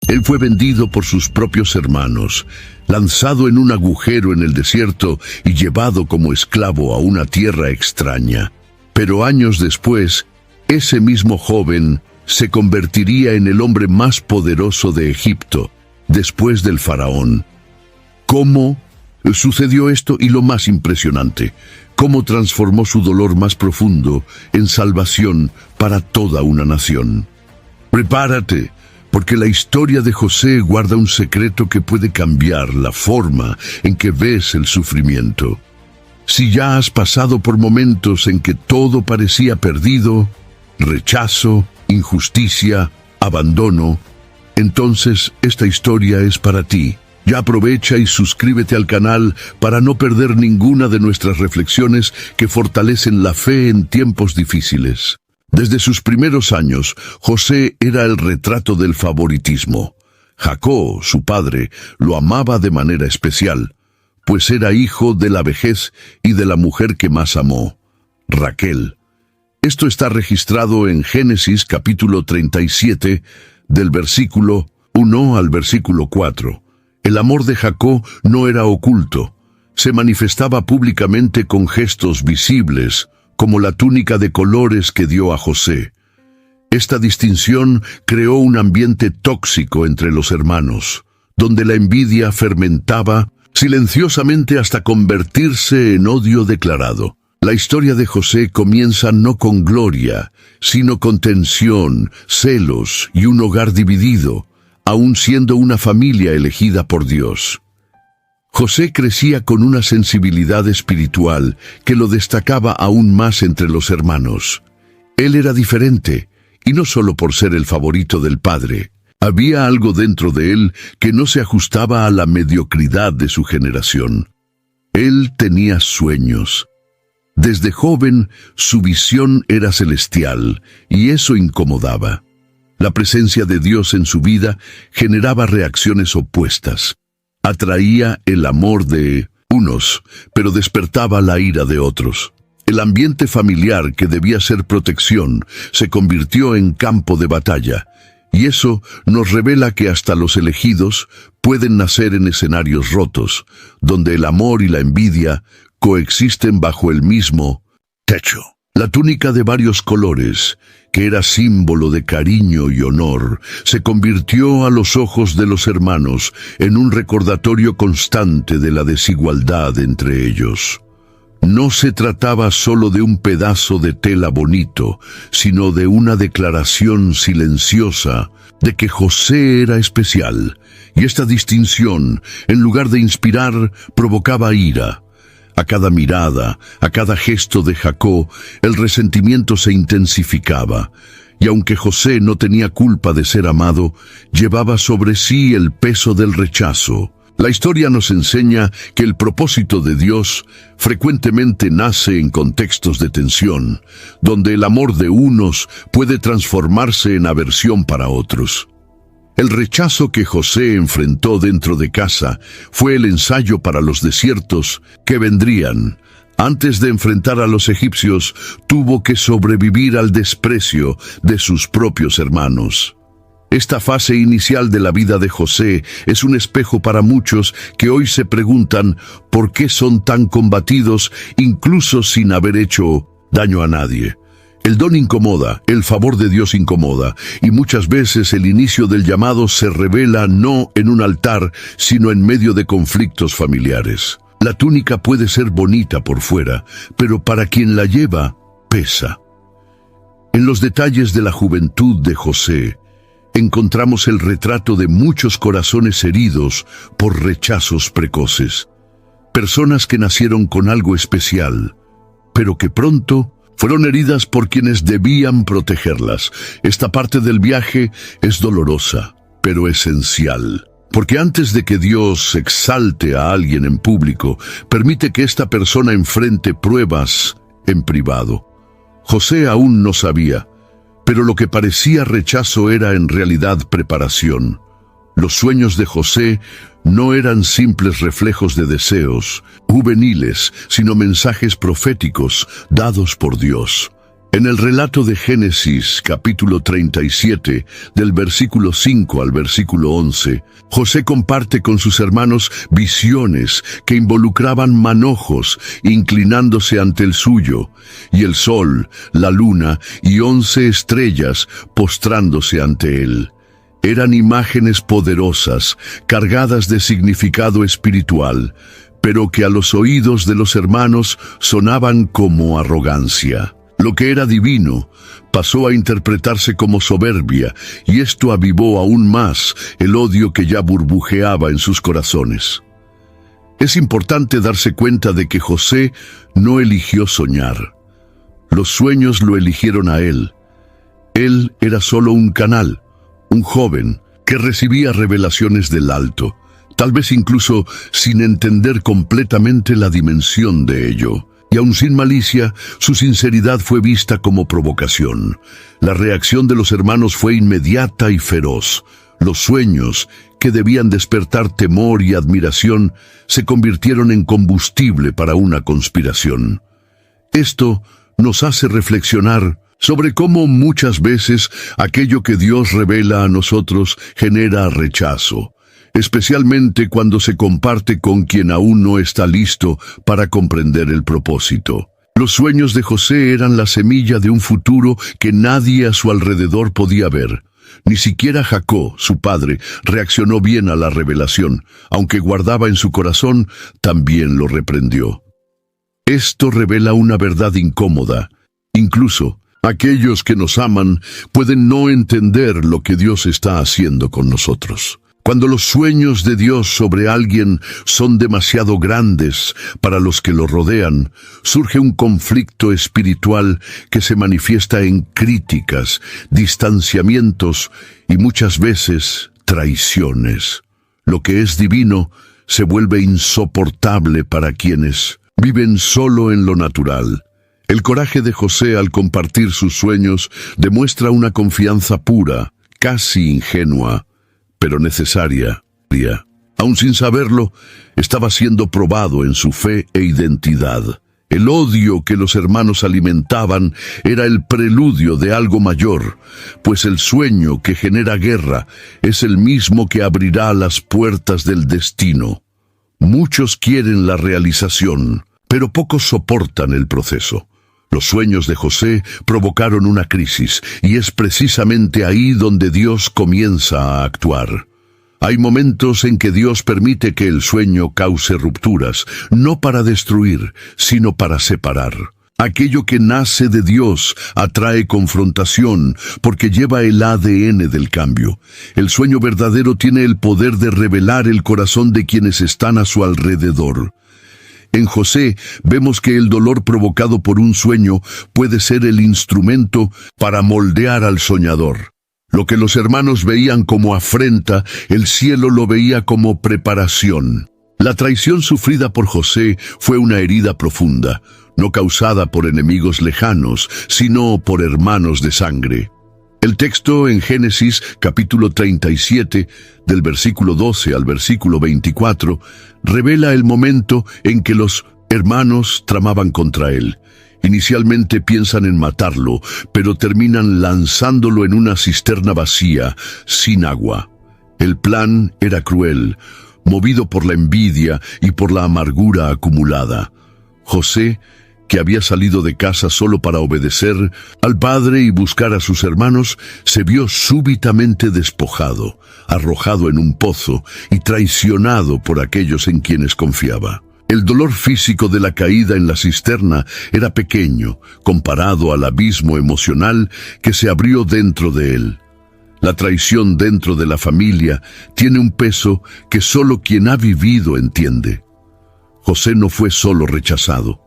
Él fue vendido por sus propios hermanos, lanzado en un agujero en el desierto y llevado como esclavo a una tierra extraña. Pero años después, ese mismo joven se convertiría en el hombre más poderoso de Egipto, después del faraón. ¿Cómo sucedió esto? Y lo más impresionante, cómo transformó su dolor más profundo en salvación para toda una nación. Prepárate, porque la historia de José guarda un secreto que puede cambiar la forma en que ves el sufrimiento. Si ya has pasado por momentos en que todo parecía perdido, rechazo, injusticia, abandono, entonces esta historia es para ti. Ya aprovecha y suscríbete al canal para no perder ninguna de nuestras reflexiones que fortalecen la fe en tiempos difíciles. Desde sus primeros años, José era el retrato del favoritismo. Jacob, su padre, lo amaba de manera especial, pues era hijo de la vejez y de la mujer que más amó, Raquel. Esto está registrado en Génesis capítulo 37, del versículo 1 al versículo 4. El amor de Jacob no era oculto, se manifestaba públicamente con gestos visibles, como la túnica de colores que dio a José. Esta distinción creó un ambiente tóxico entre los hermanos, donde la envidia fermentaba silenciosamente hasta convertirse en odio declarado. La historia de José comienza no con gloria, sino con tensión, celos y un hogar dividido, aun siendo una familia elegida por Dios. José crecía con una sensibilidad espiritual que lo destacaba aún más entre los hermanos. Él era diferente, y no solo por ser el favorito del padre. Había algo dentro de él que no se ajustaba a la mediocridad de su generación. Él tenía sueños. Desde joven, su visión era celestial, y eso incomodaba. La presencia de Dios en su vida generaba reacciones opuestas. Atraía el amor de unos, pero despertaba la ira de otros. El ambiente familiar, que debía ser protección, se convirtió en campo de batalla, y eso nos revela que hasta los elegidos pueden nacer en escenarios rotos, donde el amor y la envidia coexisten bajo el mismo techo. La túnica de varios colores, que era símbolo de cariño y honor, se convirtió a los ojos de los hermanos en un recordatorio constante de la desigualdad entre ellos. No se trataba solo de un pedazo de tela bonito, sino de una declaración silenciosa de que José era especial, y esta distinción, en lugar de inspirar, provocaba ira. A cada mirada, a cada gesto de Jacob, el resentimiento se intensificaba, y aunque José no tenía culpa de ser amado, llevaba sobre sí el peso del rechazo. La historia nos enseña que el propósito de Dios frecuentemente nace en contextos de tensión, donde el amor de unos puede transformarse en aversión para otros. El rechazo que José enfrentó dentro de casa fue el ensayo para los desiertos que vendrían. Antes de enfrentar a los egipcios, tuvo que sobrevivir al desprecio de sus propios hermanos. Esta fase inicial de la vida de José es un espejo para muchos que hoy se preguntan por qué son tan combatidos, incluso sin haber hecho daño a nadie. El don incomoda, el favor de Dios incomoda, y muchas veces el inicio del llamado se revela no en un altar, sino en medio de conflictos familiares. La túnica puede ser bonita por fuera, pero para quien la lleva, pesa. En los detalles de la juventud de José, encontramos el retrato de muchos corazones heridos por rechazos precoces. Personas que nacieron con algo especial, pero que pronto fueron heridas por quienes debían protegerlas. Esta parte del viaje es dolorosa, pero esencial, porque antes de que Dios exalte a alguien en público, permite que esta persona enfrente pruebas en privado. José aún no sabía, pero lo que parecía rechazo era en realidad preparación. Los sueños de José no eran simples reflejos de deseos juveniles, sino mensajes proféticos dados por Dios. En el relato de Génesis, capítulo 37, del versículo 5 al versículo 11, José comparte con sus hermanos visiones que involucraban manojos inclinándose ante el suyo, y el sol, la luna y 11 estrellas postrándose ante él. Eran imágenes poderosas, cargadas de significado espiritual, pero que a los oídos de los hermanos sonaban como arrogancia. Lo que era divino pasó a interpretarse como soberbia, y esto avivó aún más el odio que ya burbujeaba en sus corazones. Es importante darse cuenta de que José no eligió soñar. Los sueños lo eligieron a él. Él era solo un canal, un joven que recibía revelaciones del alto, tal vez incluso sin entender completamente la dimensión de ello. Y aun sin malicia, su sinceridad fue vista como provocación. La reacción de los hermanos fue inmediata y feroz. Los sueños, que debían despertar temor y admiración, se convirtieron en combustible para una conspiración. Esto nos hace reflexionar sobre cómo muchas veces aquello que Dios revela a nosotros genera rechazo, especialmente cuando se comparte con quien aún no está listo para comprender el propósito. Los sueños de José eran la semilla de un futuro que nadie a su alrededor podía ver. Ni siquiera Jacob, su padre, reaccionó bien a la revelación, aunque guardaba en su corazón, también lo reprendió. Esto revela una verdad incómoda. Incluso aquellos que nos aman pueden no entender lo que Dios está haciendo con nosotros. Cuando los sueños de Dios sobre alguien son demasiado grandes para los que lo rodean, surge un conflicto espiritual que se manifiesta en críticas, distanciamientos y muchas veces traiciones. Lo que es divino se vuelve insoportable para quienes viven solo en lo natural. El coraje de José al compartir sus sueños demuestra una confianza pura, casi ingenua, pero necesaria. Aun sin saberlo, estaba siendo probado en su fe e identidad. El odio que los hermanos alimentaban era el preludio de algo mayor, pues el sueño que genera guerra es el mismo que abrirá las puertas del destino. Muchos quieren la realización, pero pocos soportan el proceso. Los sueños de José provocaron una crisis, y es precisamente ahí donde Dios comienza a actuar. Hay momentos en que Dios permite que el sueño cause rupturas, no para destruir, sino para separar. Aquello que nace de Dios atrae confrontación, porque lleva el ADN del cambio. El sueño verdadero tiene el poder de revelar el corazón de quienes están a su alrededor. En José vemos que el dolor provocado por un sueño puede ser el instrumento para moldear al soñador. Lo que los hermanos veían como afrenta, el cielo lo veía como preparación. La traición sufrida por José fue una herida profunda, no causada por enemigos lejanos, sino por hermanos de sangre. El texto en Génesis capítulo 37, del versículo 12 al versículo 24, revela el momento en que los hermanos tramaban contra él. Inicialmente piensan en matarlo, pero terminan lanzándolo en una cisterna vacía, sin agua. El plan era cruel, movido por la envidia y por la amargura acumulada. José, que había salido de casa solo para obedecer al padre y buscar a sus hermanos, se vio súbitamente despojado, arrojado en un pozo y traicionado por aquellos en quienes confiaba. El dolor físico de la caída en la cisterna era pequeño comparado al abismo emocional que se abrió dentro de él. La traición dentro de la familia tiene un peso que solo quien ha vivido entiende. José no fue solo rechazado,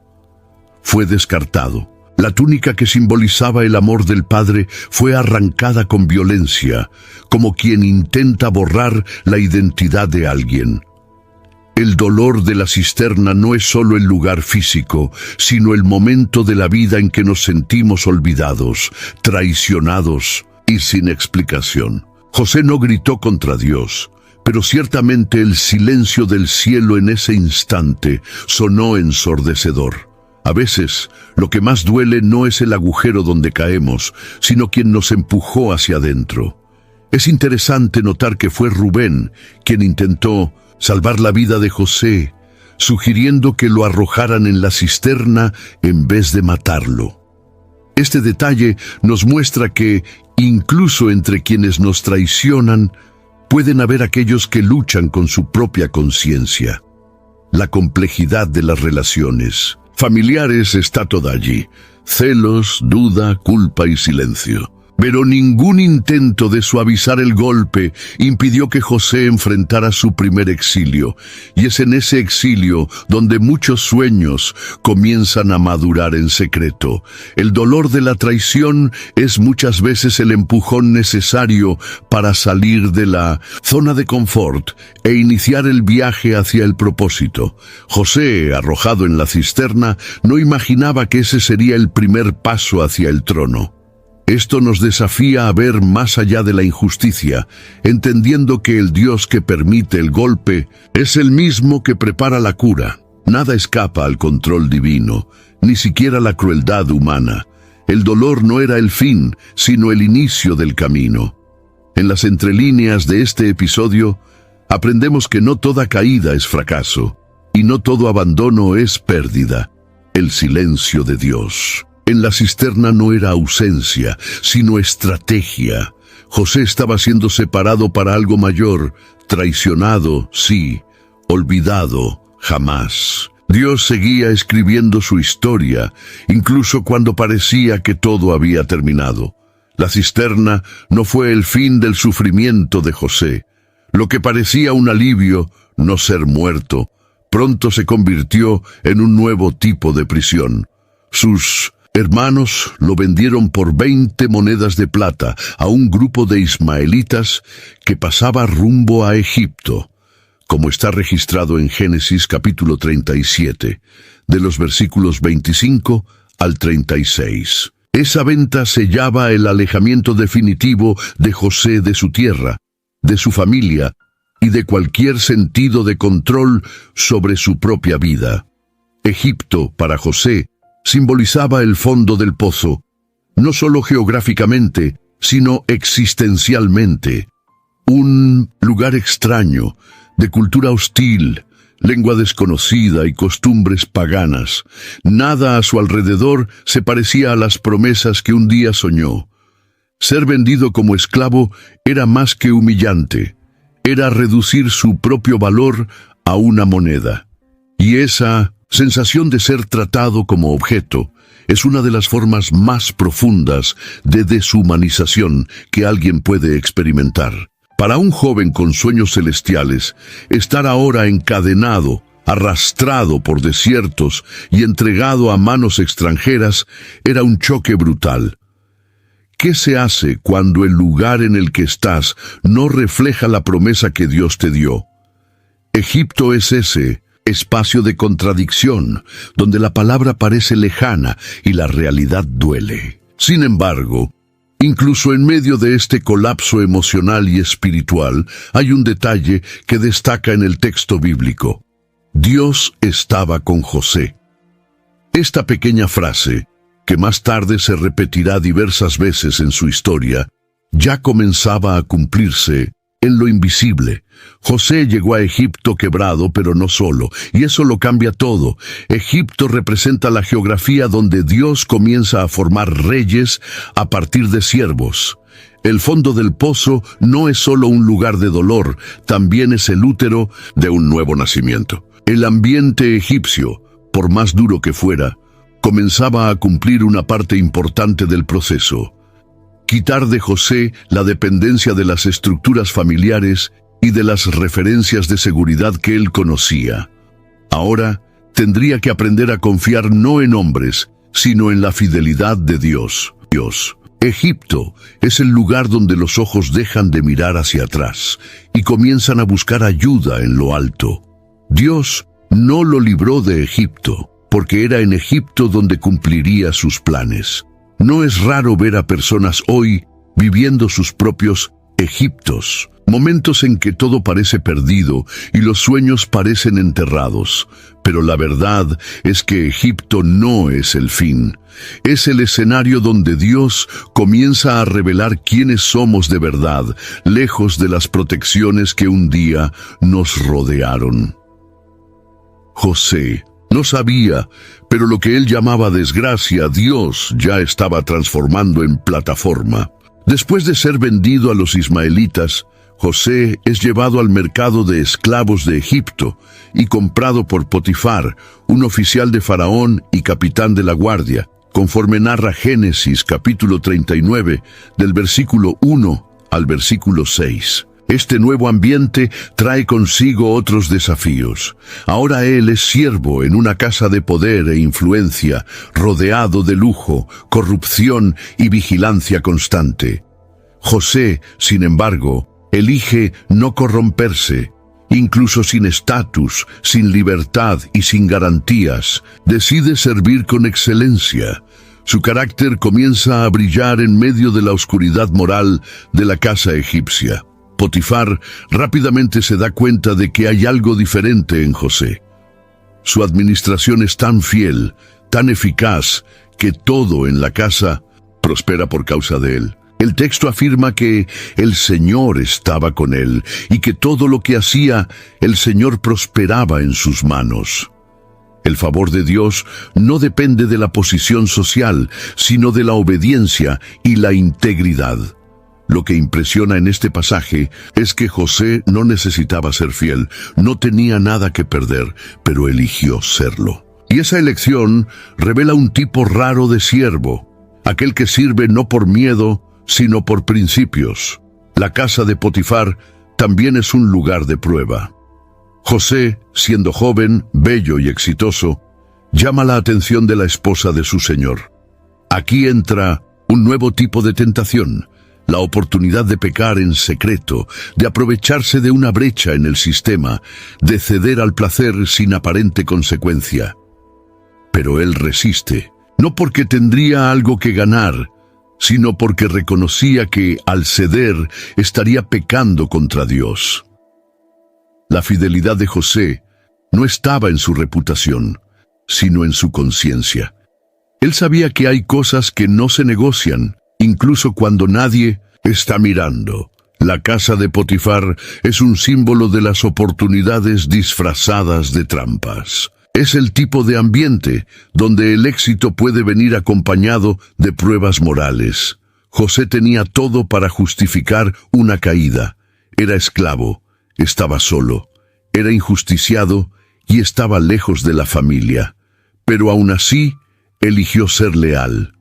fue descartado. La túnica que simbolizaba el amor del padre fue arrancada con violencia, como quien intenta borrar la identidad de alguien. El dolor de la cisterna no es solo el lugar físico, sino el momento de la vida en que nos sentimos olvidados, traicionados y sin explicación. José no gritó contra Dios, pero ciertamente el silencio del cielo en ese instante sonó ensordecedor. A veces, lo que más duele no es el agujero donde caemos, sino quien nos empujó hacia adentro. Es interesante notar que fue Rubén quien intentó salvar la vida de José, sugiriendo que lo arrojaran en la cisterna en vez de matarlo. Este detalle nos muestra que, incluso entre quienes nos traicionan, pueden haber aquellos que luchan con su propia conciencia. La complejidad de las relaciones familiares está toda allí: celos, duda, culpa y silencio. Pero ningún intento de suavizar el golpe impidió que José enfrentara su primer exilio, y es en ese exilio donde muchos sueños comienzan a madurar en secreto. El dolor de la traición es muchas veces el empujón necesario para salir de la zona de confort e iniciar el viaje hacia el propósito. José, arrojado en la cisterna, no imaginaba que ese sería el primer paso hacia el trono. Esto nos desafía a ver más allá de la injusticia, entendiendo que el Dios que permite el golpe es el mismo que prepara la cura. Nada escapa al control divino, ni siquiera la crueldad humana. El dolor no era el fin, sino el inicio del camino. En las entrelíneas de este episodio, aprendemos que no toda caída es fracaso, y no todo abandono es pérdida. El silencio de Dios en la cisterna no era ausencia, sino estrategia. José estaba siendo separado para algo mayor, traicionado, sí, olvidado, jamás. Dios seguía escribiendo su historia, incluso cuando parecía que todo había terminado. La cisterna no fue el fin del sufrimiento de José. Lo que parecía un alivio, no ser muerto, pronto se convirtió en un nuevo tipo de prisión. Sus hermanos lo vendieron por 20 monedas de plata a un grupo de ismaelitas que pasaba rumbo a Egipto, como está registrado en Génesis capítulo 37, de los versículos 25 al 36. Esa venta sellaba el alejamiento definitivo de José de su tierra, de su familia y de cualquier sentido de control sobre su propia vida. Egipto, para José, simbolizaba el fondo del pozo, no solo geográficamente, sino existencialmente. Un lugar extraño, de cultura hostil, lengua desconocida y costumbres paganas. Nada a su alrededor se parecía a las promesas que un día soñó. Ser vendido como esclavo era más que humillante. Era reducir su propio valor a una moneda. Y esa sensación de ser tratado como objeto es una de las formas más profundas de deshumanización que alguien puede experimentar. Para un joven con sueños celestiales, estar ahora encadenado, arrastrado por desiertos y entregado a manos extranjeras era un choque brutal. ¿Qué se hace cuando el lugar en el que estás no refleja la promesa que Dios te dio? Egipto es ese espacio de contradicción, donde la palabra parece lejana y la realidad duele. Sin embargo, incluso en medio de este colapso emocional y espiritual, hay un detalle que destaca en el texto bíblico. Dios estaba con José. Esta pequeña frase, que más tarde se repetirá diversas veces en su historia, ya comenzaba a cumplirse en lo invisible. José llegó a Egipto quebrado, pero no solo, y eso lo cambia todo. Egipto representa la geografía donde Dios comienza a formar reyes a partir de siervos. El fondo del pozo no es solo un lugar de dolor, también es el útero de un nuevo nacimiento. El ambiente egipcio, por más duro que fuera, comenzaba a cumplir una parte importante del proceso. Quitar de José la dependencia de las estructuras familiares y de las referencias de seguridad que él conocía. Ahora tendría que aprender a confiar no en hombres, sino en la fidelidad de Dios. Egipto es el lugar donde los ojos dejan de mirar hacia atrás y comienzan a buscar ayuda en lo alto. Dios no lo libró de Egipto, porque era en Egipto donde cumpliría sus planes. No es raro ver a personas hoy viviendo sus propios Egiptos, momentos en que todo parece perdido y los sueños parecen enterrados. Pero la verdad es que Egipto no es el fin. Es el escenario donde Dios comienza a revelar quiénes somos de verdad, lejos de las protecciones que un día nos rodearon. José no sabía, pero lo que él llamaba desgracia, Dios ya estaba transformando en plataforma. Después de ser vendido a los ismaelitas, José es llevado al mercado de esclavos de Egipto y comprado por Potifar, un oficial de Faraón y capitán de la guardia, conforme narra Génesis capítulo 39, del versículo 1 al versículo 6. Este nuevo ambiente trae consigo otros desafíos. Ahora él es siervo en una casa de poder e influencia, rodeado de lujo, corrupción y vigilancia constante. José, sin embargo, elige no corromperse. Incluso sin estatus, sin libertad y sin garantías, decide servir con excelencia. Su carácter comienza a brillar en medio de la oscuridad moral de la casa egipcia. Potifar rápidamente se da cuenta de que hay algo diferente en José. Su administración es tan fiel, tan eficaz, que todo en la casa prospera por causa de él. El texto afirma que el Señor estaba con él y que todo lo que hacía, el Señor prosperaba en sus manos. El favor de Dios no depende de la posición social, sino de la obediencia y la integridad. Lo que impresiona en este pasaje es que José no necesitaba ser fiel, no tenía nada que perder, pero eligió serlo. Y esa elección revela un tipo raro de siervo, aquel que sirve no por miedo, sino por principios. La casa de Potifar también es un lugar de prueba. José, siendo joven, bello y exitoso, llama la atención de la esposa de su señor. Aquí entra un nuevo tipo de tentación, la oportunidad de pecar en secreto, de aprovecharse de una brecha en el sistema, de ceder al placer sin aparente consecuencia. Pero él resiste, no porque tendría algo que ganar, sino porque reconocía que, al ceder, estaría pecando contra Dios. La fidelidad de José no estaba en su reputación, sino en su conciencia. Él sabía que hay cosas que no se negocian, incluso cuando nadie está mirando. La casa de Potifar es un símbolo de las oportunidades disfrazadas de trampas. Es el tipo de ambiente donde el éxito puede venir acompañado de pruebas morales. José tenía todo para justificar una caída. Era esclavo, estaba solo, era injusticiado y estaba lejos de la familia. Pero aún así, eligió ser leal.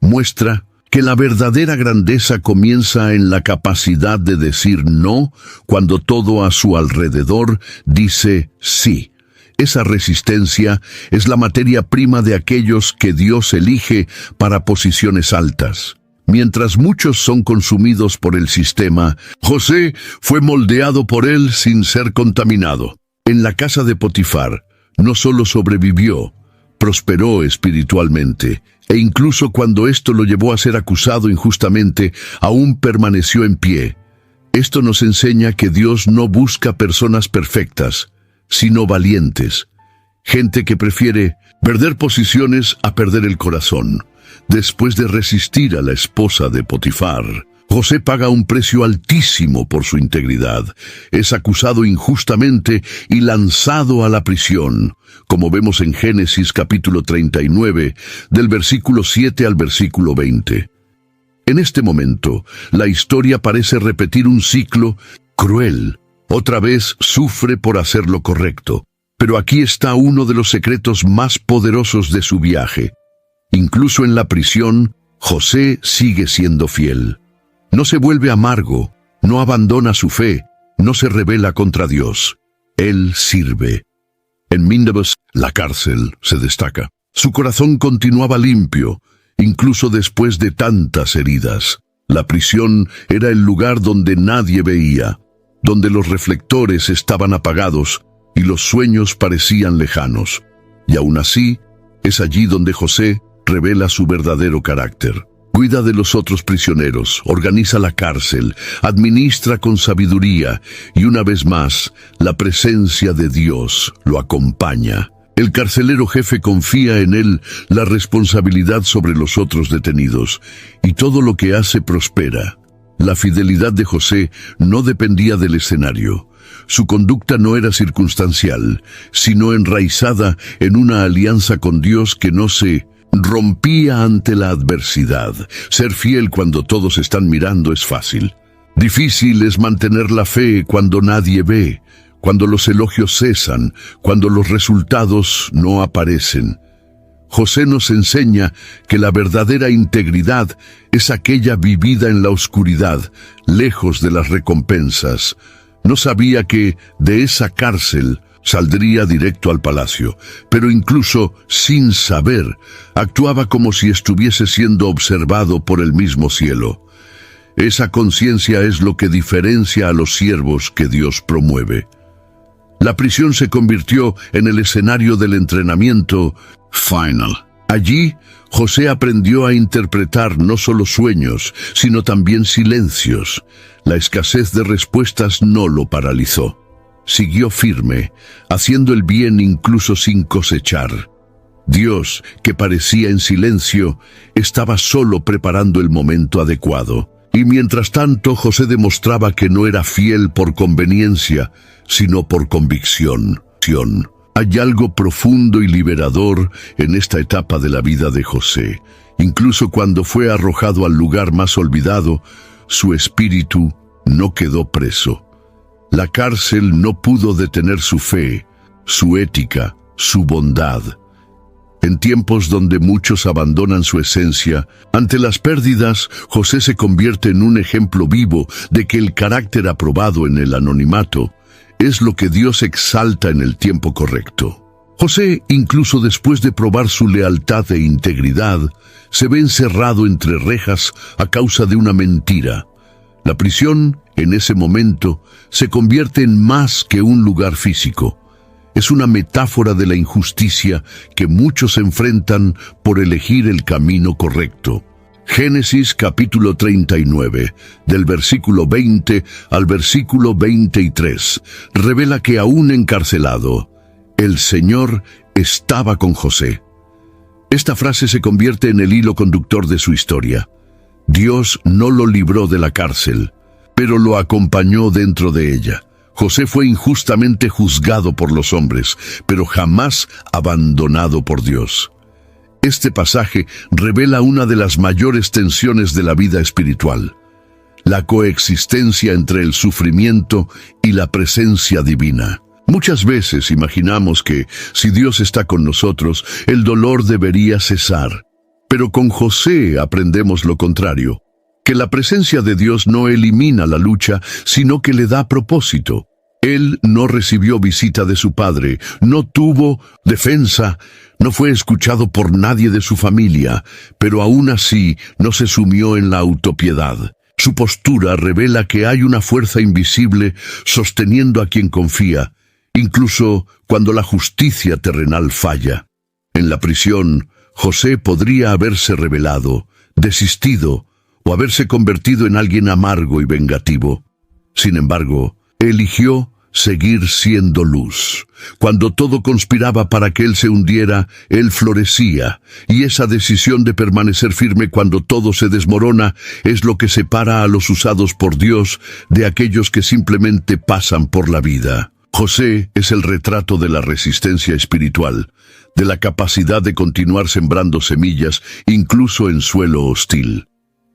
Muestra que la verdadera grandeza comienza en la capacidad de decir no cuando todo a su alrededor dice sí. Esa resistencia es la materia prima de aquellos que Dios elige para posiciones altas. Mientras muchos son consumidos por el sistema, José fue moldeado por él sin ser contaminado. En la casa de Potifar, no solo sobrevivió, prosperó espiritualmente, e incluso cuando esto lo llevó a ser acusado injustamente, aún permaneció en pie. Esto nos enseña que Dios no busca personas perfectas, sino valientes, gente que prefiere perder posiciones a perder el corazón. Después de resistir a la esposa de Potifar, José paga un precio altísimo por su integridad. Es acusado injustamente y lanzado a la prisión, como vemos en Génesis capítulo 39, del versículo 7 al versículo 20. En este momento, la historia parece repetir un ciclo cruel. Otra vez sufre por hacer lo correcto, pero aquí está uno de los secretos más poderosos de su viaje. Incluso en la prisión, José sigue siendo fiel. No se vuelve amargo, no abandona su fe, no se rebela contra Dios. Él sirve. En Mindebus, la cárcel, se destaca. Su corazón continuaba limpio, incluso después de tantas heridas. La prisión era el lugar donde nadie veía, donde los reflectores estaban apagados y los sueños parecían lejanos. Y aún así, es allí donde José revela su verdadero carácter. Cuida de los otros prisioneros, organiza la cárcel, administra con sabiduría y una vez más, la presencia de Dios lo acompaña. El carcelero jefe confía en él la responsabilidad sobre los otros detenidos y todo lo que hace prospera. La fidelidad de José no dependía del escenario. Su conducta no era circunstancial, sino enraizada en una alianza con Dios que no se rompía ante la adversidad. Ser fiel cuando todos están mirando es fácil. Difícil es mantener la fe cuando nadie ve, cuando los elogios cesan, cuando los resultados no aparecen. José nos enseña que la verdadera integridad es aquella vivida en la oscuridad, lejos de las recompensas. No sabía que de esa cárcel saldría directo al palacio, pero incluso sin saber, actuaba como si estuviese siendo observado por el mismo cielo. Esa conciencia es lo que diferencia a los siervos que Dios promueve. La prisión se convirtió en el escenario del entrenamiento final. Allí, José aprendió a interpretar no solo sueños, sino también silencios. La escasez de respuestas no lo paralizó. Siguió firme, haciendo el bien incluso sin cosechar. Dios, que parecía en silencio, estaba solo preparando el momento adecuado. Y mientras tanto, José demostraba que no era fiel por conveniencia, sino por convicción. Hay algo profundo y liberador en esta etapa de la vida de José. Incluso cuando fue arrojado al lugar más olvidado, su espíritu no quedó preso. La cárcel no pudo detener su fe, su ética, su bondad. En tiempos donde muchos abandonan su esencia, ante las pérdidas, José se convierte en un ejemplo vivo de que el carácter aprobado en el anonimato es lo que Dios exalta en el tiempo correcto. José, incluso después de probar su lealtad e integridad, se ve encerrado entre rejas a causa de una mentira. La prisión, en ese momento, se convierte en más que un lugar físico. Es una metáfora de la injusticia que muchos enfrentan por elegir el camino correcto. Génesis capítulo 39, del versículo 20 al versículo 23, revela que aún encarcelado, el Señor estaba con José. Esta frase se convierte en el hilo conductor de su historia. Dios no lo libró de la cárcel, pero lo acompañó dentro de ella. José fue injustamente juzgado por los hombres, pero jamás abandonado por Dios. Este pasaje revela una de las mayores tensiones de la vida espiritual: la coexistencia entre el sufrimiento y la presencia divina. Muchas veces imaginamos que, si Dios está con nosotros, el dolor debería cesar. Pero con José aprendemos lo contrario, que la presencia de Dios no elimina la lucha, sino que le da propósito. Él no recibió visita de su padre, no tuvo defensa, no fue escuchado por nadie de su familia, pero aún así no se sumió en la autopiedad. Su postura revela que hay una fuerza invisible sosteniendo a quien confía, incluso cuando la justicia terrenal falla. En la prisión, José podría haberse rebelado, desistido o haberse convertido en alguien amargo y vengativo. Sin embargo, eligió seguir siendo luz. Cuando todo conspiraba para que él se hundiera, él florecía, y esa decisión de permanecer firme cuando todo se desmorona es lo que separa a los usados por Dios de aquellos que simplemente pasan por la vida. José es el retrato de la resistencia espiritual, de la capacidad de continuar sembrando semillas incluso en suelo hostil.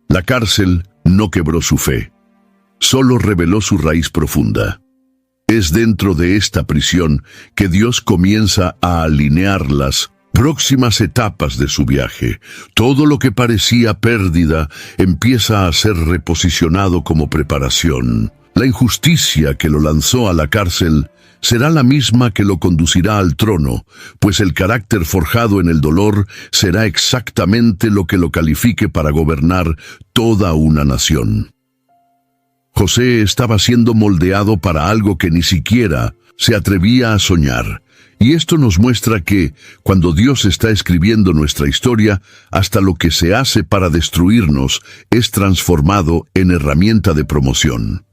La cárcel no quebró su fe, solo reveló su raíz profunda. Es dentro de esta prisión que Dios comienza a alinear las próximas etapas de su viaje. Todo lo que parecía pérdida empieza a ser reposicionado como preparación. La injusticia que lo lanzó a la cárcel será la misma que lo conducirá al trono, pues el carácter forjado en el dolor será exactamente lo que lo califique para gobernar toda una nación. José estaba siendo moldeado para algo que ni siquiera se atrevía a soñar. Y esto nos muestra que, cuando Dios está escribiendo nuestra historia, hasta lo que se hace para destruirnos es transformado en herramienta de promoción.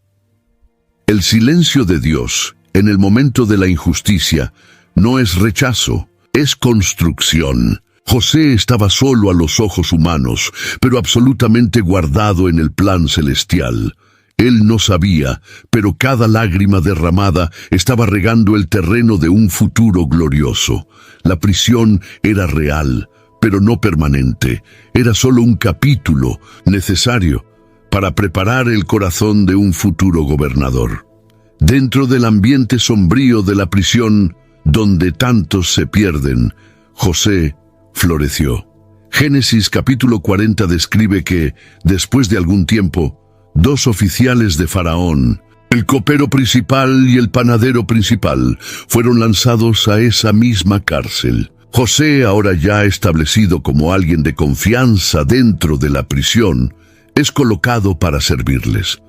El silencio de Dios, en el momento de la injusticia, no es rechazo, es construcción. José estaba solo a los ojos humanos, pero absolutamente guardado en el plan celestial. Él no sabía, pero cada lágrima derramada estaba regando el terreno de un futuro glorioso. La prisión era real, pero no permanente. Era solo un capítulo necesario para preparar el corazón de un futuro gobernador. Dentro del ambiente sombrío de la prisión, donde tantos se pierden, José floreció. Génesis capítulo 40 describe que, después de algún tiempo, dos oficiales de Faraón, el copero principal y el panadero principal, fueron lanzados a esa misma cárcel. José, ahora ya establecido como alguien de confianza dentro de la prisión, es colocado para servirles.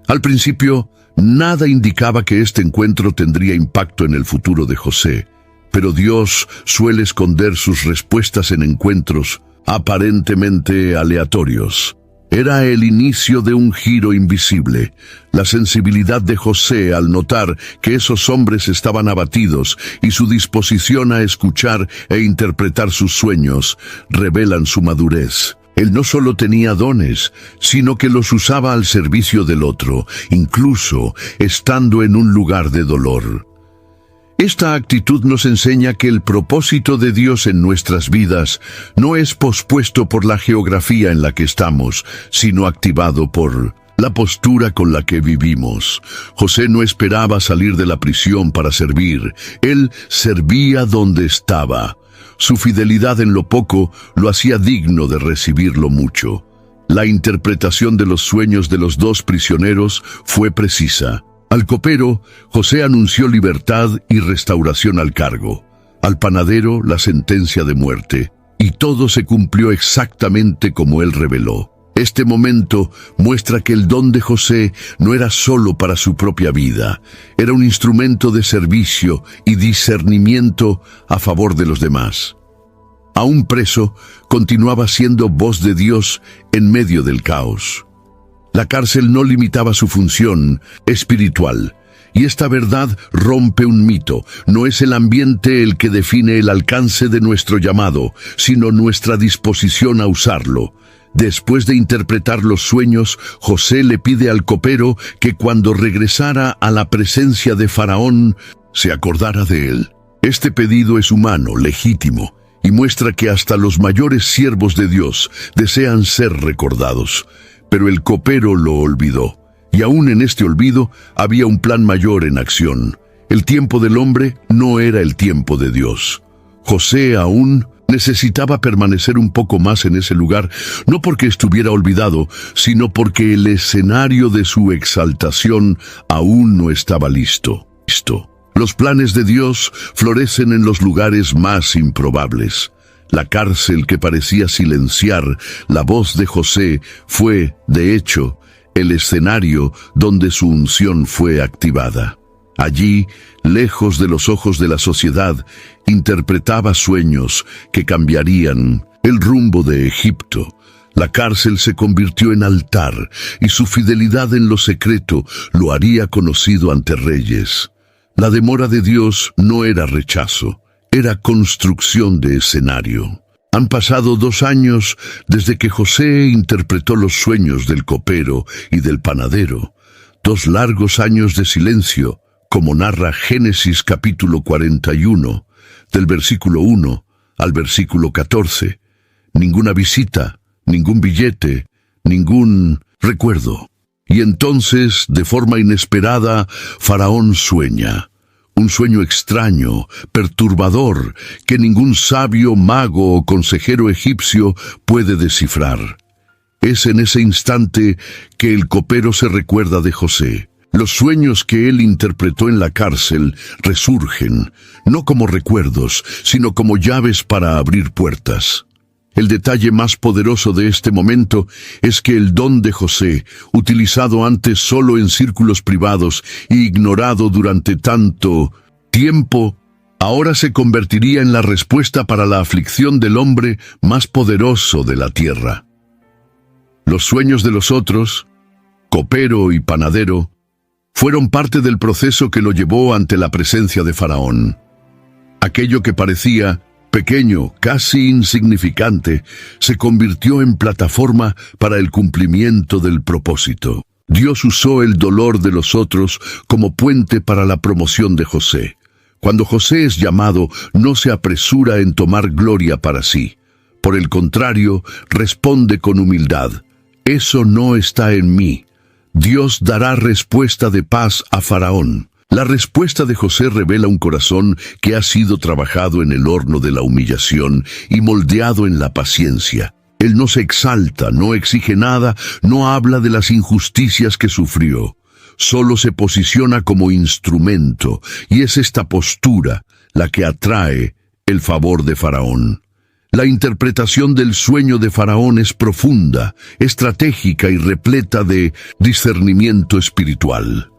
Al principio, nada indicaba que este encuentro tendría impacto en el futuro de José, pero Dios suele esconder sus respuestas en encuentros aparentemente aleatorios. Era el inicio de un giro invisible. La sensibilidad de José al notar que esos hombres estaban abatidos y su disposición a escuchar e interpretar sus sueños revelan su madurez. Él no solo tenía dones, sino que los usaba al servicio del otro, incluso estando en un lugar de dolor. Esta actitud nos enseña que el propósito de Dios en nuestras vidas no es pospuesto por la geografía en la que estamos, sino activado por la postura con la que vivimos. José no esperaba salir de la prisión para servir, él servía donde estaba. Su fidelidad en lo poco lo hacía digno de recibir lo mucho. La interpretación de los sueños de los dos prisioneros fue precisa. Al copero, José anunció libertad y restauración al cargo. Al panadero, la sentencia de muerte. Y todo se cumplió exactamente como él reveló. Este momento muestra que el don de José no era solo para su propia vida, era un instrumento de servicio y discernimiento a favor de los demás. Aún preso, continuaba siendo voz de Dios en medio del caos. La cárcel no limitaba su función espiritual, y esta verdad rompe un mito. No es el ambiente el que define el alcance de nuestro llamado, sino nuestra disposición a usarlo. Después de interpretar los sueños, José le pide al copero que cuando regresara a la presencia de Faraón, se acordara de él. Este pedido es humano, legítimo, y muestra que hasta los mayores siervos de Dios desean ser recordados. Pero el copero lo olvidó, y aún en este olvido había un plan mayor en acción. El tiempo del hombre no era el tiempo de Dios. José aún necesitaba permanecer un poco más en ese lugar, no porque estuviera olvidado, sino porque el escenario de su exaltación aún no estaba listo. Los planes de Dios florecen en los lugares más improbables. La cárcel que parecía silenciar la voz de José fue, de hecho, el escenario donde su unción fue activada. Allí, lejos de los ojos de la sociedad, interpretaba sueños que cambiarían el rumbo de Egipto. La cárcel se convirtió en altar y su fidelidad en lo secreto lo haría conocido ante reyes. La demora de Dios no era rechazo, era construcción de escenario. Han pasado 2 años desde que José interpretó los sueños del copero y del panadero. 2 largos años de silencio, como narra Génesis capítulo 41, del versículo 1 al versículo 14. Ninguna visita, ningún billete, ningún recuerdo. Y entonces, de forma inesperada, Faraón sueña. Un sueño extraño, perturbador, que ningún sabio, mago o consejero egipcio puede descifrar. Es en ese instante que el copero se recuerda de José. Los sueños que él interpretó en la cárcel resurgen, no como recuerdos, sino como llaves para abrir puertas. El detalle más poderoso de este momento es que el don de José, utilizado antes solo en círculos privados e ignorado durante tanto tiempo, ahora se convertiría en la respuesta para la aflicción del hombre más poderoso de la tierra. Los sueños de los otros, copero y panadero, fueron parte del proceso que lo llevó ante la presencia de Faraón. Aquello que parecía pequeño, casi insignificante, se convirtió en plataforma para el cumplimiento del propósito. Dios usó el dolor de los otros como puente para la promoción de José. Cuando José es llamado, no se apresura en tomar gloria para sí. Por el contrario, responde con humildad: «Eso no está en mí». Dios dará respuesta de paz a Faraón. La respuesta de José revela un corazón que ha sido trabajado en el horno de la humillación y moldeado en la paciencia. Él no se exalta, no exige nada, no habla de las injusticias que sufrió. Solo se posiciona como instrumento, y es esta postura la que atrae el favor de Faraón. La interpretación del sueño de Faraón es profunda, estratégica y repleta de discernimiento espiritual.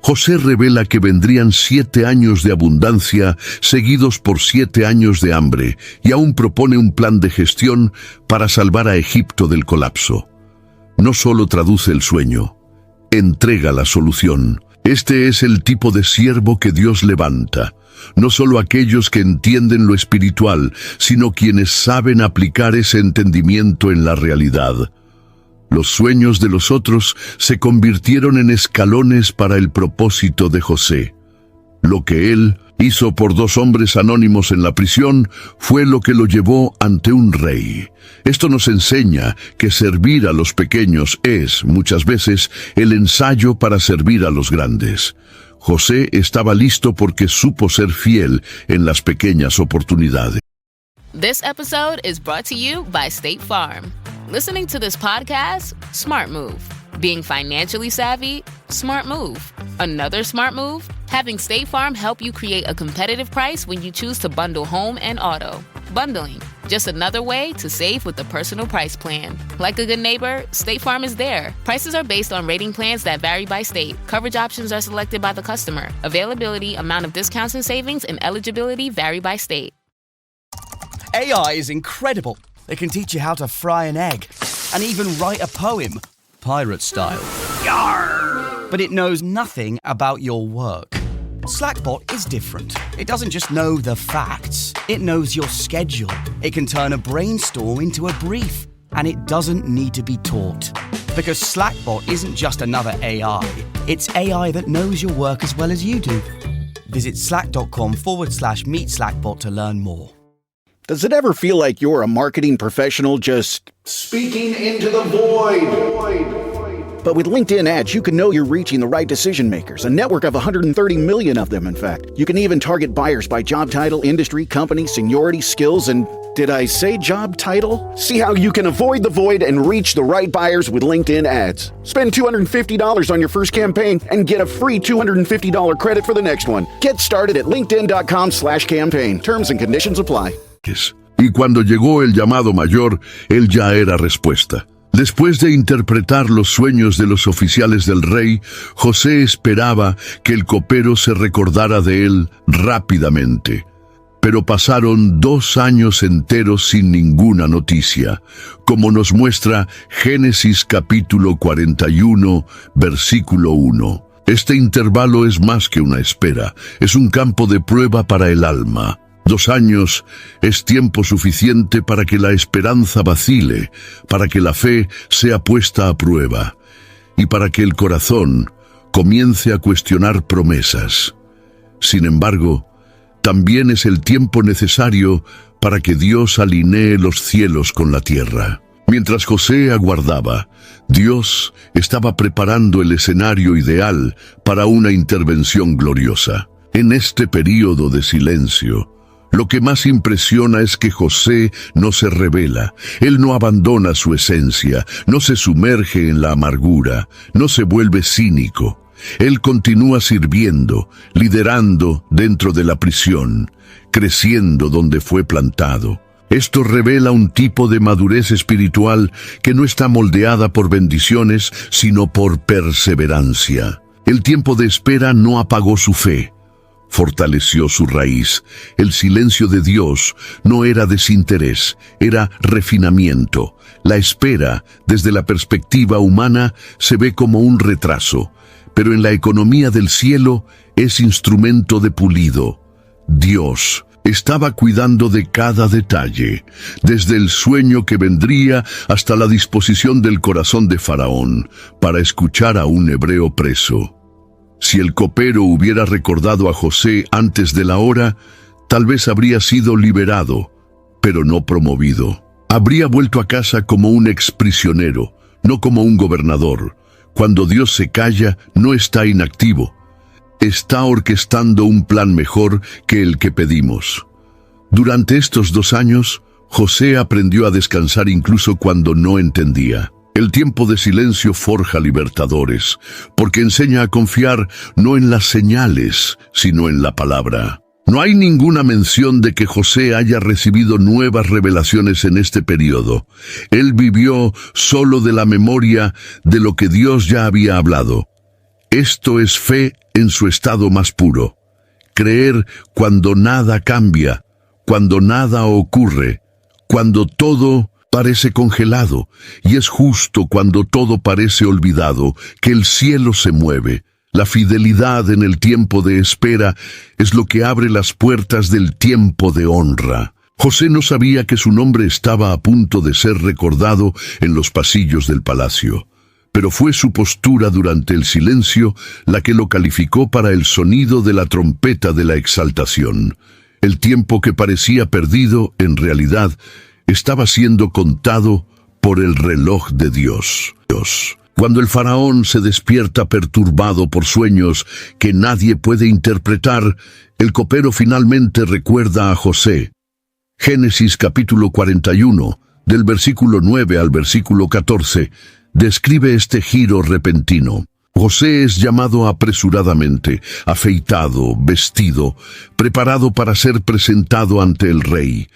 José revela que vendrían 7 años de abundancia seguidos por 7 años de hambre, y aún propone un plan de gestión para salvar a Egipto del colapso. No solo traduce el sueño, entrega la solución. Este es el tipo de siervo que Dios levanta. No solo aquellos que entienden lo espiritual, sino quienes saben aplicar ese entendimiento en la realidad. Los sueños de los otros se convirtieron en escalones para el propósito de José. Lo que él hizo por 2 hombres anónimos en la prisión fue lo que lo llevó ante un rey. Esto nos enseña que servir a los pequeños es, muchas veces, el ensayo para servir a los grandes. José estaba listo porque supo ser fiel en las pequeñas oportunidades. This episode is brought to you by State Farm. Listening to this podcast? Smart move. Being financially savvy? Smart move. Another smart move? Having State Farm help you create a competitive price when you choose to bundle home and auto. Bundling, just another way to save with the Personal Price Plan. Like a good neighbor, State Farm is there. Prices are based on rating plans that vary by state. Coverage options are selected by the customer. Availability, amount of discounts and savings, and eligibility vary by state. AI is incredible. It can teach you how to fry an egg and even write a poem, pirate style. Yarr! But it knows nothing about your work. Slackbot is different. It doesn't just know the facts. It knows your schedule. It can turn a brainstorm into a brief. And it doesn't need to be taught. Because Slackbot isn't just another AI. It's AI that knows your work as well as you do. Visit slack.com/meet Slackbot to learn more. Does it ever feel like you're a marketing professional just speaking into the void? But with LinkedIn ads, you can know you're reaching the right decision makers, a network of 130 million of them, in fact. You can even target buyers by job title, industry, company, seniority, skills, and did I say job title? See how you can avoid the void and reach the right buyers with LinkedIn ads. Spend $250 on your first campaign and get a free $250 credit for the next one. Get started at linkedin.com/campaign. Terms and conditions apply. Y cuando llegó el llamado mayor, él ya era respuesta. Después de interpretar los sueños de los oficiales del rey, José esperaba que el copero se recordara de él rápidamente. Pero pasaron 2 años enteros sin ninguna noticia, como nos muestra Génesis capítulo 41, versículo 1. Este intervalo es más que una espera, es un campo de prueba para el alma. 2 años es tiempo suficiente para que la esperanza vacile, para que la fe sea puesta a prueba y para que el corazón comience a cuestionar promesas. Sin embargo, también es el tiempo necesario para que Dios alinee los cielos con la tierra. Mientras José aguardaba, Dios estaba preparando el escenario ideal para una intervención gloriosa. En este período de silencio, lo que más impresiona es que José no se rebela, él no abandona su esencia, no se sumerge en la amargura, no se vuelve cínico. Él continúa sirviendo, liderando dentro de la prisión, creciendo donde fue plantado. Esto revela un tipo de madurez espiritual que no está moldeada por bendiciones, sino por perseverancia. El tiempo de espera no apagó su fe. fortaleció su raíz. El silencio de Dios no era desinterés, era refinamiento. La espera, desde la perspectiva humana, se ve como un retraso, pero en la economía del cielo es instrumento de pulido. Dios estaba cuidando de cada detalle, desde el sueño que vendría hasta la disposición del corazón de Faraón para escuchar a un hebreo preso. Si el copero hubiera recordado a José antes de la hora, tal vez habría sido liberado, pero no promovido. Habría vuelto a casa como un exprisionero, no como un gobernador. Cuando Dios se calla, no está inactivo. Está orquestando un plan mejor que el que pedimos. Durante estos 2 años, José aprendió a descansar incluso cuando no entendía. El tiempo de silencio forja libertadores, porque enseña a confiar no en las señales, sino en la palabra. No hay ninguna mención de que José haya recibido nuevas revelaciones en este periodo. Él vivió solo de la memoria de lo que Dios ya había hablado. Esto es fe en su estado más puro. Creer cuando nada cambia, cuando nada ocurre, cuando todo parece congelado, y es justo cuando todo parece olvidado que el cielo se mueve. La fidelidad en el tiempo de espera es lo que abre las puertas del tiempo de honra. José no sabía que su nombre estaba a punto de ser recordado en los pasillos del palacio, pero fue su postura durante el silencio la que lo calificó para el sonido de la trompeta de la exaltación. El tiempo que parecía perdido, en realidad, estaba siendo contado por el reloj de Dios. Cuando el faraón se despierta perturbado por sueños que nadie puede interpretar, el copero finalmente recuerda a José. Génesis capítulo 41, del versículo 9 al versículo 14, describe este giro repentino. José es llamado apresuradamente, afeitado, vestido, preparado para ser presentado ante el rey.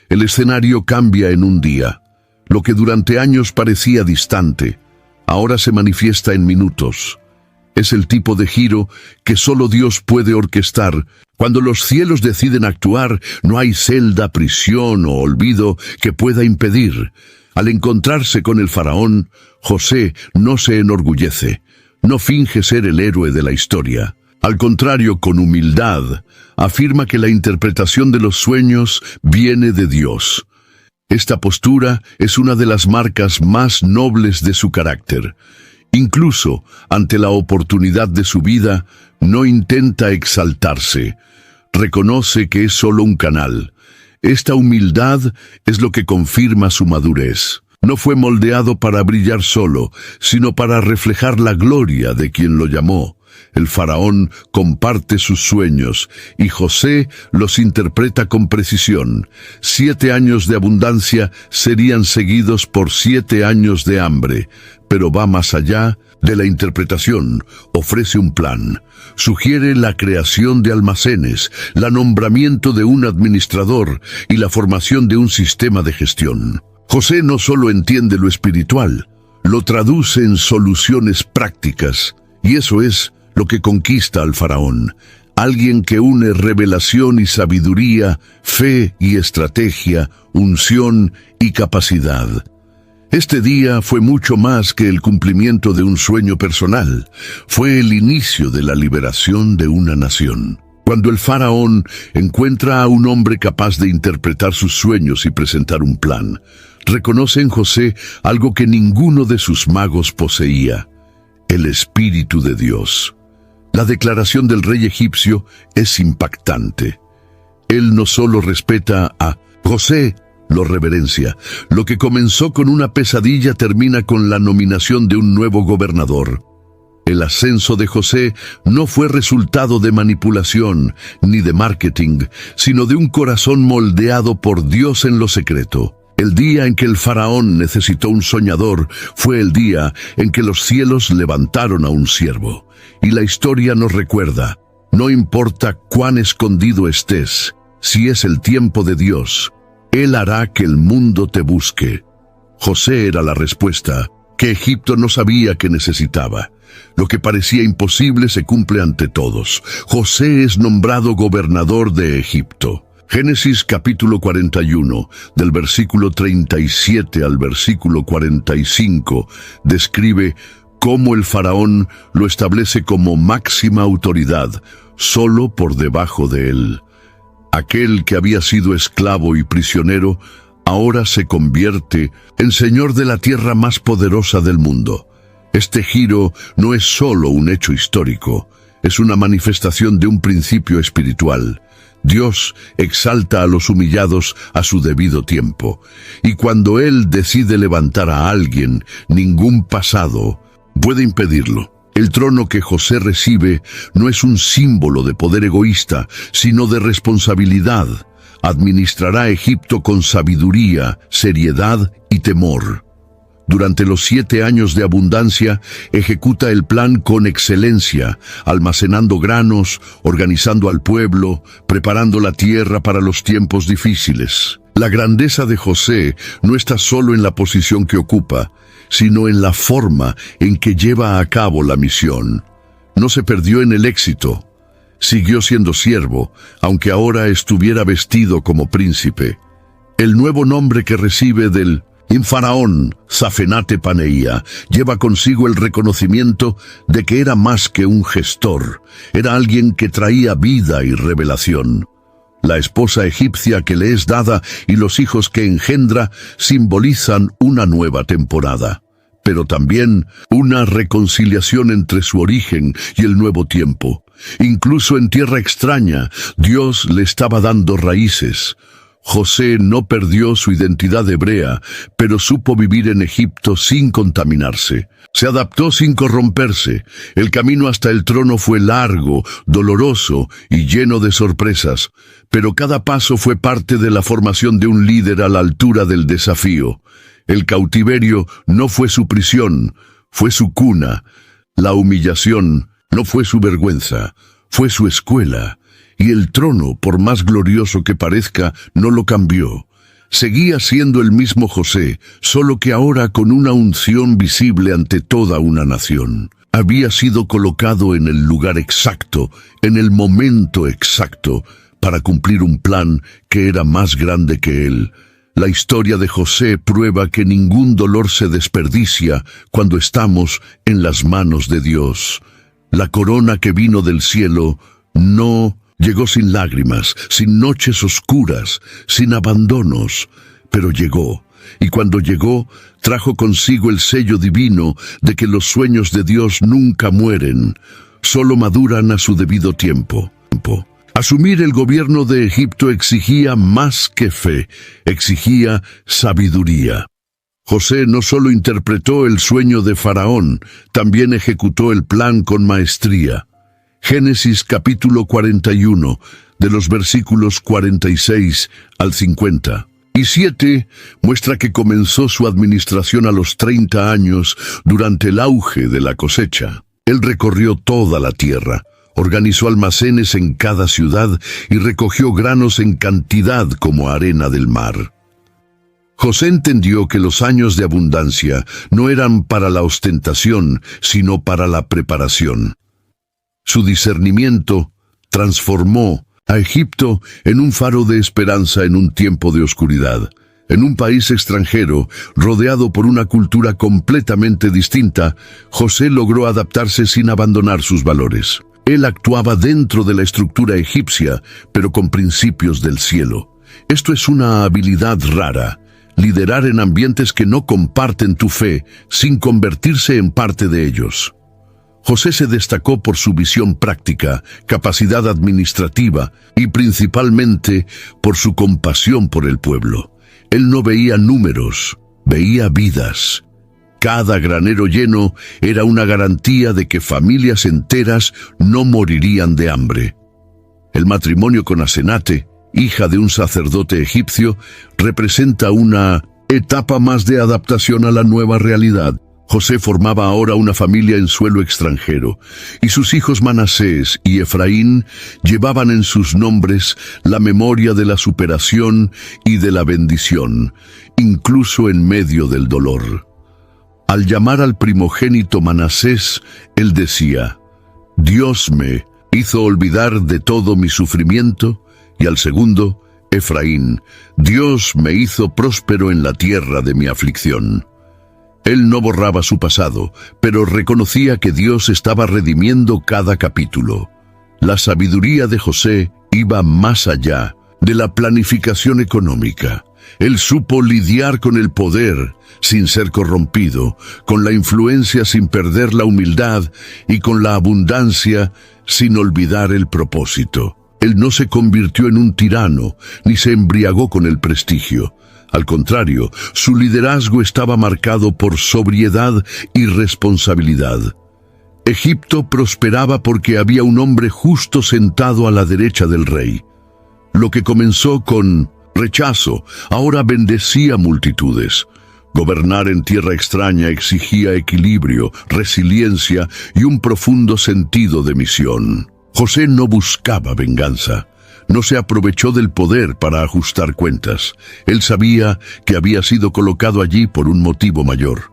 El escenario cambia en un día. Lo que durante años parecía distante, ahora se manifiesta en minutos. Es el tipo de giro que solo Dios puede orquestar. Cuando los cielos deciden actuar, no hay celda, prisión o olvido que pueda impedir. Al encontrarse con el faraón, José no se enorgullece, no finge ser el héroe de la historia. Al contrario, con humildad, afirma que la interpretación de los sueños viene de Dios. Esta postura es una de las marcas más nobles de su carácter. Incluso ante la oportunidad de su vida, no intenta exaltarse. Reconoce que es solo un canal. Esta humildad es lo que confirma su madurez. No fue moldeado para brillar solo, sino para reflejar la gloria de quien lo llamó. El faraón comparte sus sueños y José los interpreta con precisión. 7 años de abundancia serían seguidos por 7 años de hambre, pero va más allá de la interpretación. Ofrece un plan. Sugiere la creación de almacenes, el nombramiento de un administrador y la formación de un sistema de gestión. José no solo entiende lo espiritual, lo traduce en soluciones prácticas, y eso es lo que conquista al faraón. Alguien que une revelación y sabiduría, fe y estrategia, unción y capacidad. Este día fue mucho más que el cumplimiento de un sueño personal. Fue el inicio de la liberación de una nación. Cuando el faraón encuentra a un hombre capaz de interpretar sus sueños y presentar un plan, reconoce en José algo que ninguno de sus magos poseía: el Espíritu de Dios. La declaración del rey egipcio es impactante. Él no solo respeta a José, lo reverencia. Lo que comenzó con una pesadilla termina con la nominación de un nuevo gobernador. El ascenso de José no fue resultado de manipulación ni de marketing, sino de un corazón moldeado por Dios en lo secreto. El día en que el faraón necesitó un soñador fue el día en que los cielos levantaron a un siervo. Y la historia nos recuerda: no importa cuán escondido estés, si es el tiempo de Dios, Él hará que el mundo te busque. José era la respuesta. que Egipto no sabía que necesitaba. Lo que parecía imposible se cumple ante todos. José es nombrado gobernador de Egipto. Génesis capítulo 41, del versículo 37 al versículo 45, describe cómo el faraón lo establece como máxima autoridad, solo por debajo de él. Aquel que había sido esclavo y prisionero, ahora se convierte en señor de la tierra más poderosa del mundo. Este giro no es solo un hecho histórico, es una manifestación de un principio espiritual. Dios exalta a los humillados a su debido tiempo, y cuando Él decide levantar a alguien, ningún pasado puede impedirlo. El trono que José recibe no es un símbolo de poder egoísta, sino de responsabilidad. Administrará Egipto con sabiduría, seriedad y temor. Durante los 7 años de abundancia, ejecuta el plan con excelencia, almacenando granos, organizando al pueblo, preparando la tierra para los tiempos difíciles. La grandeza de José no está solo en la posición que ocupa, sino en la forma en que lleva a cabo la misión. No se perdió en el éxito. Siguió siendo siervo, aunque ahora estuviera vestido como príncipe. El nuevo nombre que recibe del Faraón, Zafenate Paneía, lleva consigo el reconocimiento de que era más que un gestor, era alguien que traía vida y revelación. La esposa egipcia que le es dada y los hijos que engendra simbolizan una nueva temporada, pero también una reconciliación entre su origen y el nuevo tiempo. Incluso en tierra extraña, Dios le estaba dando raíces. José no perdió su identidad hebrea, pero supo vivir en Egipto sin contaminarse. Se adaptó sin corromperse. El camino hasta el trono fue largo, doloroso y lleno de sorpresas, pero cada paso fue parte de la formación de un líder a la altura del desafío. El cautiverio no fue su prisión, fue su cuna. La humillación no fue su vergüenza, fue su escuela. Y el trono, por más glorioso que parezca, no lo cambió. Seguía siendo el mismo José, solo que ahora con una unción visible ante toda una nación. Había sido colocado en el lugar exacto, en el momento exacto, para cumplir un plan que era más grande que él. La historia de José prueba que ningún dolor se desperdicia cuando estamos en las manos de Dios. La corona que vino del cielo no llegó sin lágrimas, sin noches oscuras, sin abandonos, pero llegó. Y cuando llegó, trajo consigo el sello divino de que los sueños de Dios nunca mueren, solo maduran a su debido tiempo. Asumir el gobierno de Egipto exigía más que fe, exigía sabiduría. José no solo interpretó el sueño de Faraón, también ejecutó el plan con maestría. Génesis capítulo 41, de los versículos 46 al 50. Y 7 muestra que comenzó su administración a los 30 años durante el auge de la cosecha. Él recorrió toda la tierra, organizó almacenes en cada ciudad y recogió granos en cantidad como arena del mar. José entendió que los años de abundancia no eran para la ostentación, sino para la preparación. Su discernimiento transformó a Egipto en un faro de esperanza en un tiempo de oscuridad. En un país extranjero, rodeado por una cultura completamente distinta, José logró adaptarse sin abandonar sus valores. Él actuaba dentro de la estructura egipcia, pero con principios del cielo. Esto es una habilidad rara, liderar en ambientes que no comparten tu fe, sin convertirse en parte de ellos. José se destacó por su visión práctica, capacidad administrativa y principalmente por su compasión por el pueblo. Él no veía números, veía vidas. Cada granero lleno era una garantía de que familias enteras no morirían de hambre. El matrimonio con Asenate, hija de un sacerdote egipcio, representa una etapa más de adaptación a la nueva realidad. José formaba ahora una familia en suelo extranjero, y sus hijos Manasés y Efraín llevaban en sus nombres la memoria de la superación y de la bendición, incluso en medio del dolor. Al llamar al primogénito Manasés, él decía: Dios me hizo olvidar de todo mi sufrimiento, y al segundo, Efraín, Dios me hizo próspero en la tierra de mi aflicción. Él no borraba su pasado, pero reconocía que Dios estaba redimiendo cada capítulo. La sabiduría de José iba más allá de la planificación económica. Él supo lidiar con el poder sin ser corrompido, con la influencia sin perder la humildad y con la abundancia sin olvidar el propósito. Él no se convirtió en un tirano, ni se embriagó con el prestigio. Al contrario, su liderazgo estaba marcado por sobriedad y responsabilidad. Egipto prosperaba porque había un hombre justo sentado a la derecha del rey. Lo que comenzó con rechazo, ahora bendecía multitudes. Gobernar en tierra extraña exigía equilibrio, resiliencia y un profundo sentido de misión. José no buscaba venganza. No se aprovechó del poder para ajustar cuentas. Él sabía que había sido colocado allí por un motivo mayor.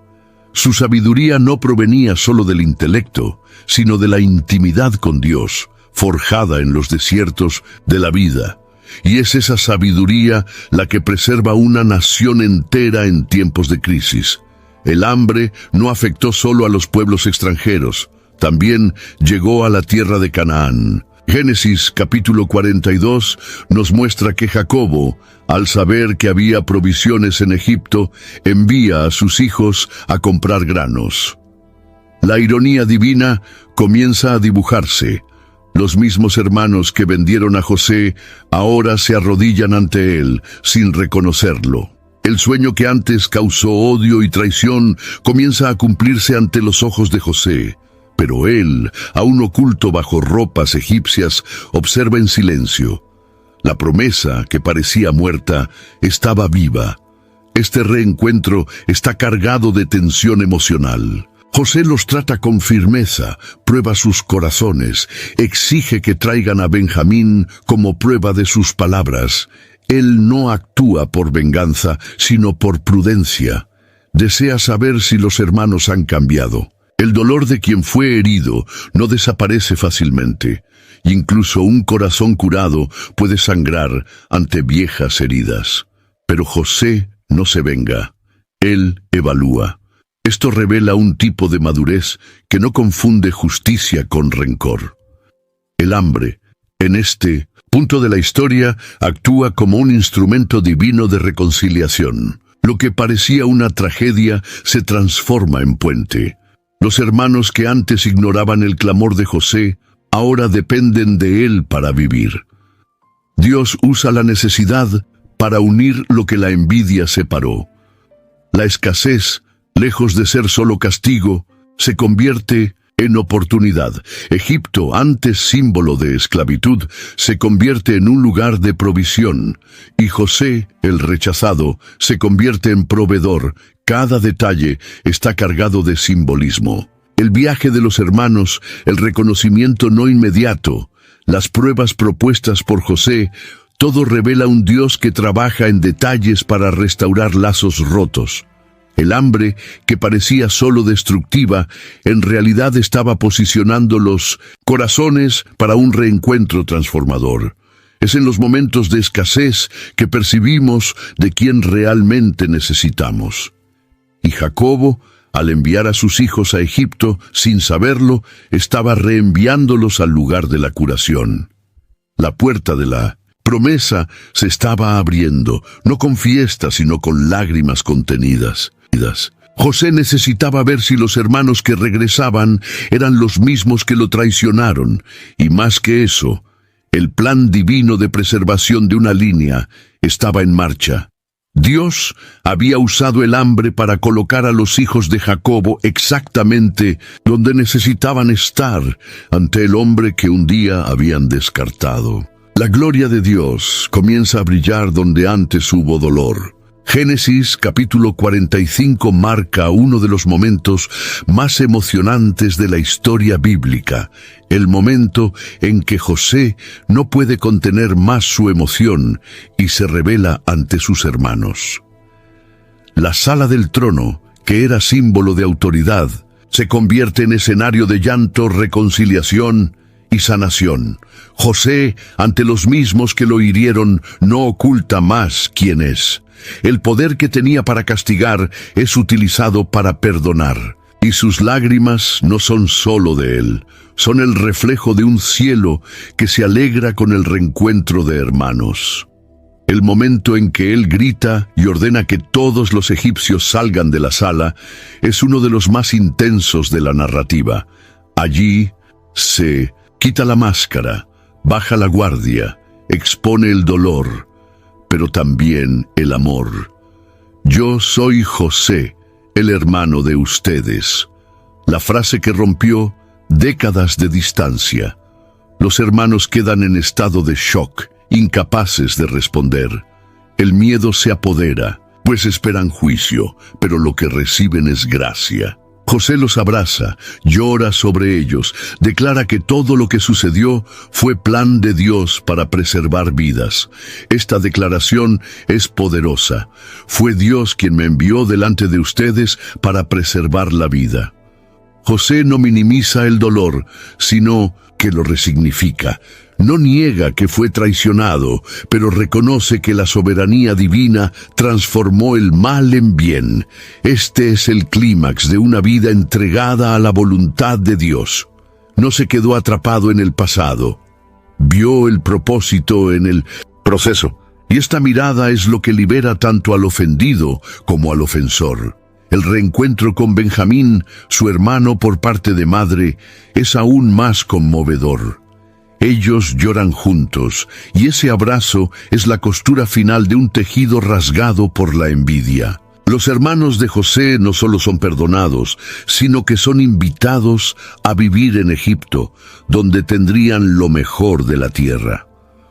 Su sabiduría no provenía solo del intelecto, sino de la intimidad con Dios, forjada en los desiertos de la vida. Y es esa sabiduría la que preserva una nación entera en tiempos de crisis. El hambre no afectó solo a los pueblos extranjeros, también llegó a la tierra de Canaán. Génesis capítulo 42 nos muestra que Jacobo, al saber que había provisiones en Egipto, envía a sus hijos a comprar granos. La ironía divina comienza a dibujarse. Los mismos hermanos que vendieron a José ahora se arrodillan ante él sin reconocerlo. El sueño que antes causó odio y traición comienza a cumplirse ante los ojos de José. Pero él, aún oculto bajo ropas egipcias, observa en silencio. La promesa, que parecía muerta, estaba viva. Este reencuentro está cargado de tensión emocional. José los trata con firmeza, prueba sus corazones, exige que traigan a Benjamín como prueba de sus palabras. Él no actúa por venganza, sino por prudencia. Desea saber si los hermanos han cambiado. El dolor de quien fue herido no desaparece fácilmente. Incluso un corazón curado puede sangrar ante viejas heridas. Pero José no se venga. Él evalúa. Esto revela un tipo de madurez que no confunde justicia con rencor. El hambre, en este punto de la historia, actúa como un instrumento divino de reconciliación. Lo que parecía una tragedia se transforma en puente. Los hermanos que antes ignoraban el clamor de José, ahora dependen de él para vivir. Dios usa la necesidad para unir lo que la envidia separó. La escasez, lejos de ser solo castigo, se convierte en oportunidad. Egipto, antes símbolo de esclavitud, se convierte en un lugar de provisión, y José, el rechazado, se convierte en proveedor. Cada detalle está cargado de simbolismo. El viaje de los hermanos, el reconocimiento no inmediato, las pruebas propuestas por José, todo revela un Dios que trabaja en detalles para restaurar lazos rotos. El hambre, que parecía solo destructiva, en realidad estaba posicionando los corazones para un reencuentro transformador. Es en los momentos de escasez que percibimos de quién realmente necesitamos. Y Jacobo, al enviar a sus hijos a Egipto, sin saberlo, estaba reenviándolos al lugar de la curación. La puerta de la promesa se estaba abriendo, no con fiestas, sino con lágrimas contenidas. José necesitaba ver si los hermanos que regresaban eran los mismos que lo traicionaron, y más que eso, el plan divino de preservación de una línea estaba en marcha. Dios había usado el hambre para colocar a los hijos de Jacobo exactamente donde necesitaban estar ante el hombre que un día habían descartado. La gloria de Dios comienza a brillar donde antes hubo dolor. Génesis capítulo 45 marca uno de los momentos más emocionantes de la historia bíblica, el momento en que José no puede contener más su emoción y se revela ante sus hermanos. La sala del trono, que era símbolo de autoridad, se convierte en escenario de llanto, reconciliación y sanación. José, ante los mismos que lo hirieron, no oculta más quién es. El poder que tenía para castigar es utilizado para perdonar. Y sus lágrimas no son solo de él, son el reflejo de un cielo que se alegra con el reencuentro de hermanos. El momento en que él grita y ordena que todos los egipcios salgan de la sala es uno de los más intensos de la narrativa. Allí se quita la máscara, baja la guardia, expone el dolor, pero también el amor. Yo soy José, el hermano de ustedes. La frase que rompió décadas de distancia. Los hermanos quedan en estado de shock, incapaces de responder. El miedo se apodera, pues esperan juicio, pero lo que reciben es gracia. José los abraza, llora sobre ellos, declara que todo lo que sucedió fue plan de Dios para preservar vidas. Esta declaración es poderosa. Fue Dios quien me envió delante de ustedes para preservar la vida. José no minimiza el dolor, sino que lo resignifica. No niega que fue traicionado, pero reconoce que la soberanía divina transformó el mal en bien. Este es el clímax de una vida entregada a la voluntad de Dios. No se quedó atrapado en el pasado. Vio el propósito en el proceso. Y esta mirada es lo que libera tanto al ofendido como al ofensor. El reencuentro con Benjamín, su hermano por parte de madre, es aún más conmovedor. Ellos lloran juntos, y ese abrazo es la costura final de un tejido rasgado por la envidia. Los hermanos de José no solo son perdonados, sino que son invitados a vivir en Egipto, donde tendrían lo mejor de la tierra.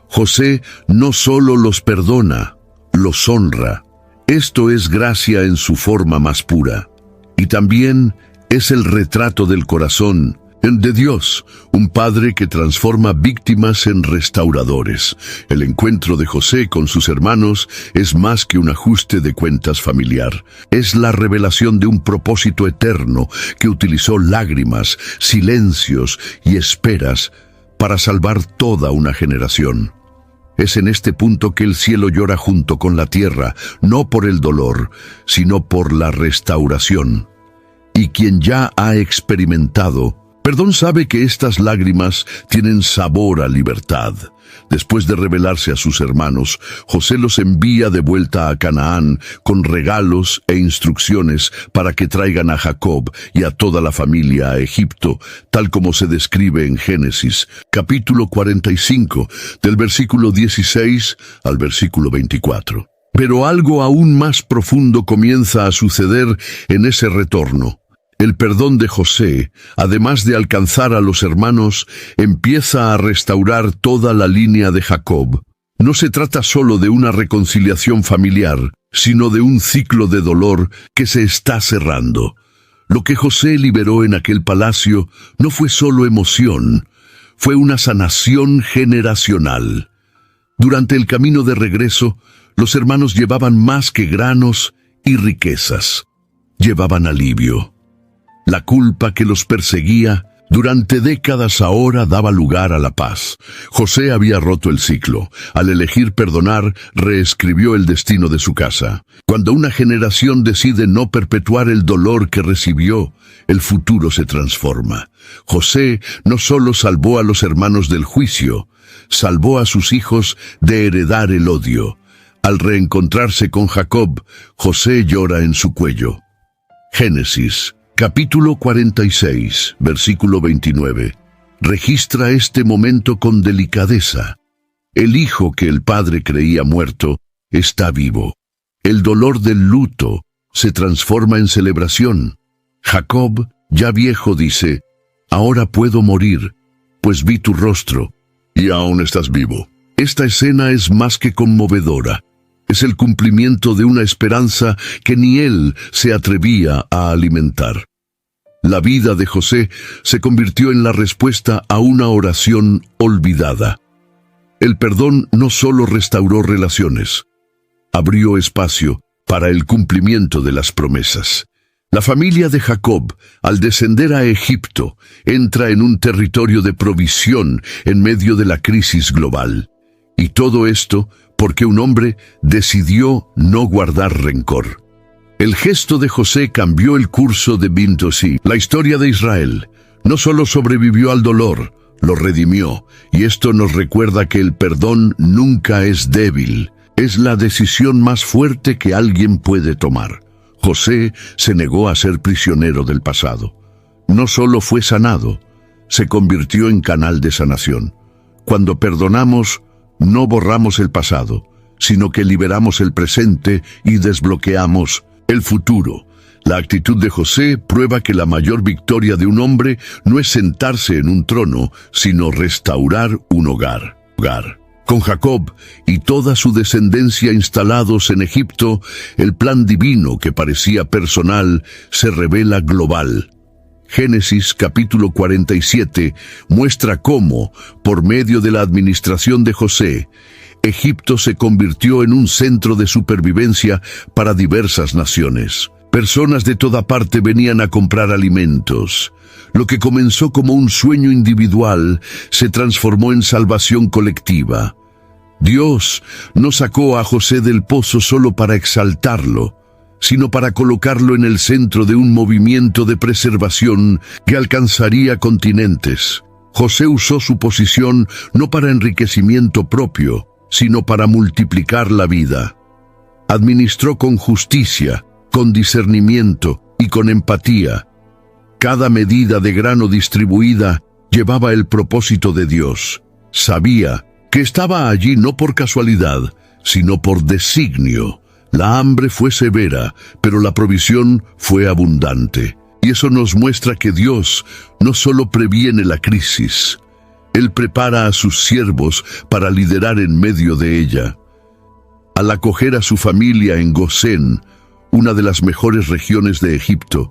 José no solo los perdona, los honra. Esto es gracia en su forma más pura. Y también es el retrato del corazón de Dios, un padre que transforma víctimas en restauradores. El encuentro de José con sus hermanos es más que un ajuste de cuentas familiar. Es la revelación de un propósito eterno que utilizó lágrimas, silencios y esperas para salvar toda una generación. Es en este punto que el cielo llora junto con la tierra, no por el dolor, sino por la restauración. Y quien ya ha experimentado perdón sabe que estas lágrimas tienen sabor a libertad. Después de revelarse a sus hermanos, José los envía de vuelta a Canaán con regalos e instrucciones para que traigan a Jacob y a toda la familia a Egipto, tal como se describe en Génesis, capítulo 45, del versículo 16 al versículo 24. Pero algo aún más profundo comienza a suceder en ese retorno. El perdón de José, además de alcanzar a los hermanos, empieza a restaurar toda la línea de Jacob. No se trata solo de una reconciliación familiar, sino de un ciclo de dolor que se está cerrando. Lo que José liberó en aquel palacio no fue solo emoción, fue una sanación generacional. Durante el camino de regreso, los hermanos llevaban más que granos y riquezas. Llevaban alivio. La culpa que los perseguía durante décadas ahora daba lugar a la paz. José había roto el ciclo. Al elegir perdonar, reescribió el destino de su casa. Cuando una generación decide no perpetuar el dolor que recibió, el futuro se transforma. José no solo salvó a los hermanos del juicio, salvó a sus hijos de heredar el odio. Al reencontrarse con Jacob, José llora en su cuello. Génesis capítulo 46, versículo 29, registra este momento con delicadeza. El hijo que el padre creía muerto está vivo. El dolor del luto se transforma en celebración. Jacob, ya viejo, dice, «Ahora puedo morir, pues vi tu rostro, y aún estás vivo». Esta escena es más que conmovedora. Es el cumplimiento de una esperanza que ni él se atrevía a alimentar. La vida de José se convirtió en la respuesta a una oración olvidada. El perdón no solo restauró relaciones, abrió espacio para el cumplimiento de las promesas. La familia de Jacob, al descender a Egipto, entra en un territorio de provisión en medio de la crisis global. Y todo esto porque un hombre decidió no guardar rencor. El gesto de José cambió el curso de Bint Osí. La historia de Israel no solo sobrevivió al dolor, lo redimió. Y esto nos recuerda que el perdón nunca es débil. Es la decisión más fuerte que alguien puede tomar. José se negó a ser prisionero del pasado. No solo fue sanado, se convirtió en canal de sanación. Cuando perdonamos, no borramos el pasado, sino que liberamos el presente y desbloqueamos el futuro. La actitud de José prueba que la mayor victoria de un hombre no es sentarse en un trono, sino restaurar un hogar. Con Jacob y toda su descendencia instalados en Egipto, el plan divino que parecía personal se revela global. Génesis capítulo 47 muestra cómo, por medio de la administración de José, Egipto se convirtió en un centro de supervivencia para diversas naciones. Personas de toda parte venían a comprar alimentos. Lo que comenzó como un sueño individual se transformó en salvación colectiva. Dios no sacó a José del pozo solo para exaltarlo, sino para colocarlo en el centro de un movimiento de preservación que alcanzaría continentes. José usó su posición no para enriquecimiento propio, sino para multiplicar la vida. Administró con justicia, con discernimiento y con empatía. Cada medida de grano distribuida llevaba el propósito de Dios. Sabía que estaba allí no por casualidad, sino por designio. La hambre fue severa, pero la provisión fue abundante. Y eso nos muestra que Dios no solo previene la crisis, Él prepara a sus siervos para liderar en medio de ella. Al acoger a su familia en Gosén, una de las mejores regiones de Egipto,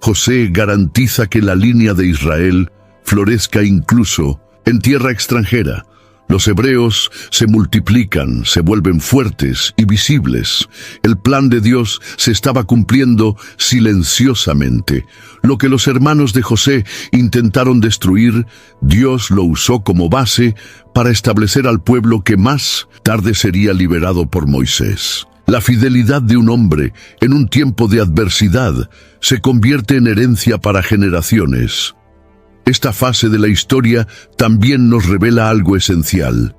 José garantiza que la línea de Israel florezca incluso en tierra extranjera. Los hebreos se multiplican, se vuelven fuertes y visibles. El plan de Dios se estaba cumpliendo silenciosamente. Lo que los hermanos de José intentaron destruir, Dios lo usó como base para establecer al pueblo que más tarde sería liberado por Moisés. La fidelidad de un hombre en un tiempo de adversidad se convierte en herencia para generaciones. Esta fase de la historia también nos revela algo esencial.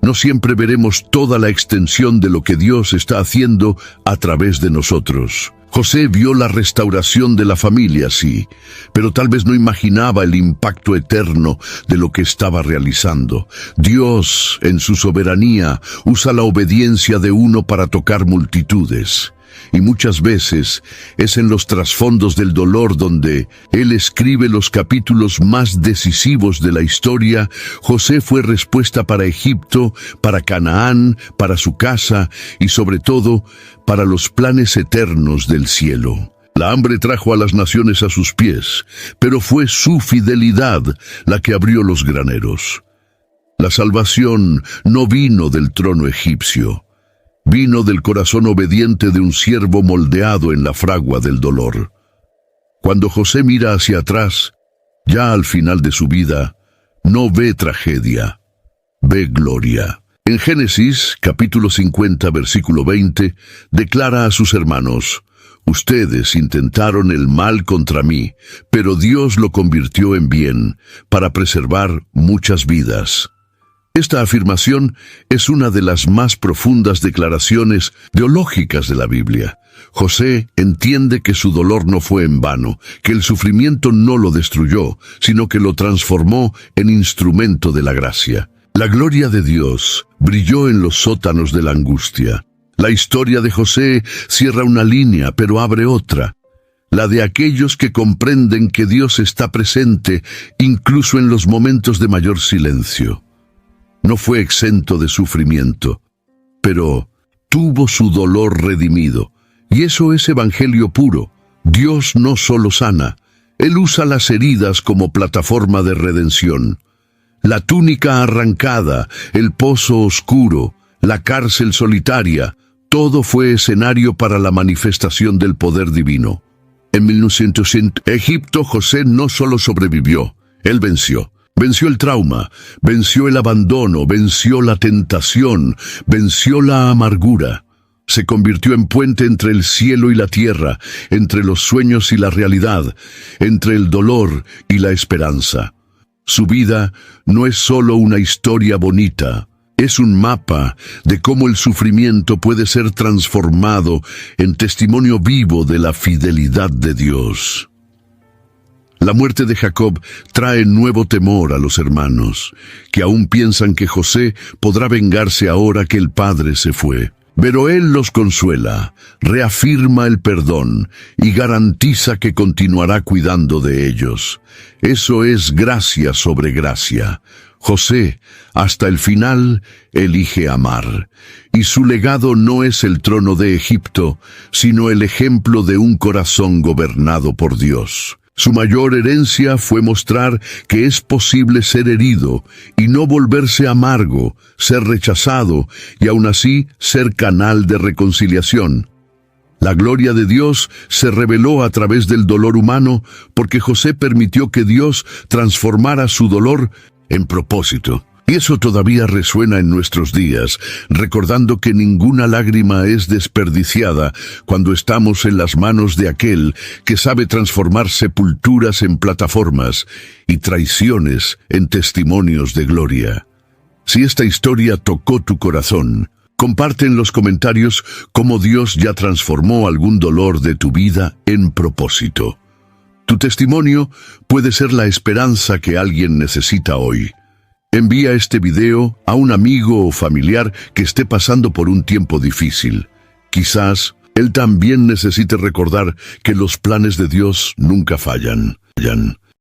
No siempre veremos toda la extensión de lo que Dios está haciendo a través de nosotros. José vio la restauración de la familia, sí, pero tal vez no imaginaba el impacto eterno de lo que estaba realizando. Dios, en su soberanía, usa la obediencia de uno para tocar multitudes. Y muchas veces es en los trasfondos del dolor donde Él escribe los capítulos más decisivos de la historia. José fue respuesta para Egipto, para Canaán, para su casa y sobre todo para los planes eternos del cielo. La hambre trajo a las naciones a sus pies, pero fue su fidelidad la que abrió los graneros. La salvación no vino del trono egipcio. Vino del corazón obediente de un siervo moldeado en la fragua del dolor. Cuando José mira hacia atrás, ya al final de su vida, no ve tragedia, ve gloria. En Génesis, capítulo 50, versículo 20, declara a sus hermanos: «Ustedes intentaron el mal contra mí, pero Dios lo convirtió en bien, para preservar muchas vidas». Esta afirmación es una de las más profundas declaraciones teológicas de la Biblia. José entiende que su dolor no fue en vano, que el sufrimiento no lo destruyó, sino que lo transformó en instrumento de la gracia. La gloria de Dios brilló en los sótanos de la angustia. La historia de José cierra una línea, pero abre otra. La de aquellos que comprenden que Dios está presente, incluso en los momentos de mayor silencio. No fue exento de sufrimiento, pero tuvo su dolor redimido. Y eso es evangelio puro. Dios no solo sana, Él usa las heridas como plataforma de redención. La túnica arrancada, el pozo oscuro, la cárcel solitaria, todo fue escenario para la manifestación del poder divino. En 1900, Egipto, José no solo sobrevivió, él venció. Venció el trauma, venció el abandono, venció la tentación, venció la amargura. Se convirtió en puente entre el cielo y la tierra, entre los sueños y la realidad, entre el dolor y la esperanza. Su vida no es solo una historia bonita, es un mapa de cómo el sufrimiento puede ser transformado en testimonio vivo de la fidelidad de Dios. La muerte de Jacob trae nuevo temor a los hermanos, que aún piensan que José podrá vengarse ahora que el padre se fue. Pero él los consuela, reafirma el perdón y garantiza que continuará cuidando de ellos. Eso es gracia sobre gracia. José, hasta el final, elige amar, y su legado no es el trono de Egipto, sino el ejemplo de un corazón gobernado por Dios. Su mayor herencia fue mostrar que es posible ser herido y no volverse amargo, ser rechazado y aún así ser canal de reconciliación. La gloria de Dios se reveló a través del dolor humano porque José permitió que Dios transformara su dolor en propósito. Y eso todavía resuena en nuestros días, recordando que ninguna lágrima es desperdiciada cuando estamos en las manos de aquel que sabe transformar sepulturas en plataformas y traiciones en testimonios de gloria. Si esta historia tocó tu corazón, comparte en los comentarios cómo Dios ya transformó algún dolor de tu vida en propósito. Tu testimonio puede ser la esperanza que alguien necesita hoy. Envía este video a un amigo o familiar que esté pasando por un tiempo difícil. Quizás él también necesite recordar que los planes de Dios nunca fallan.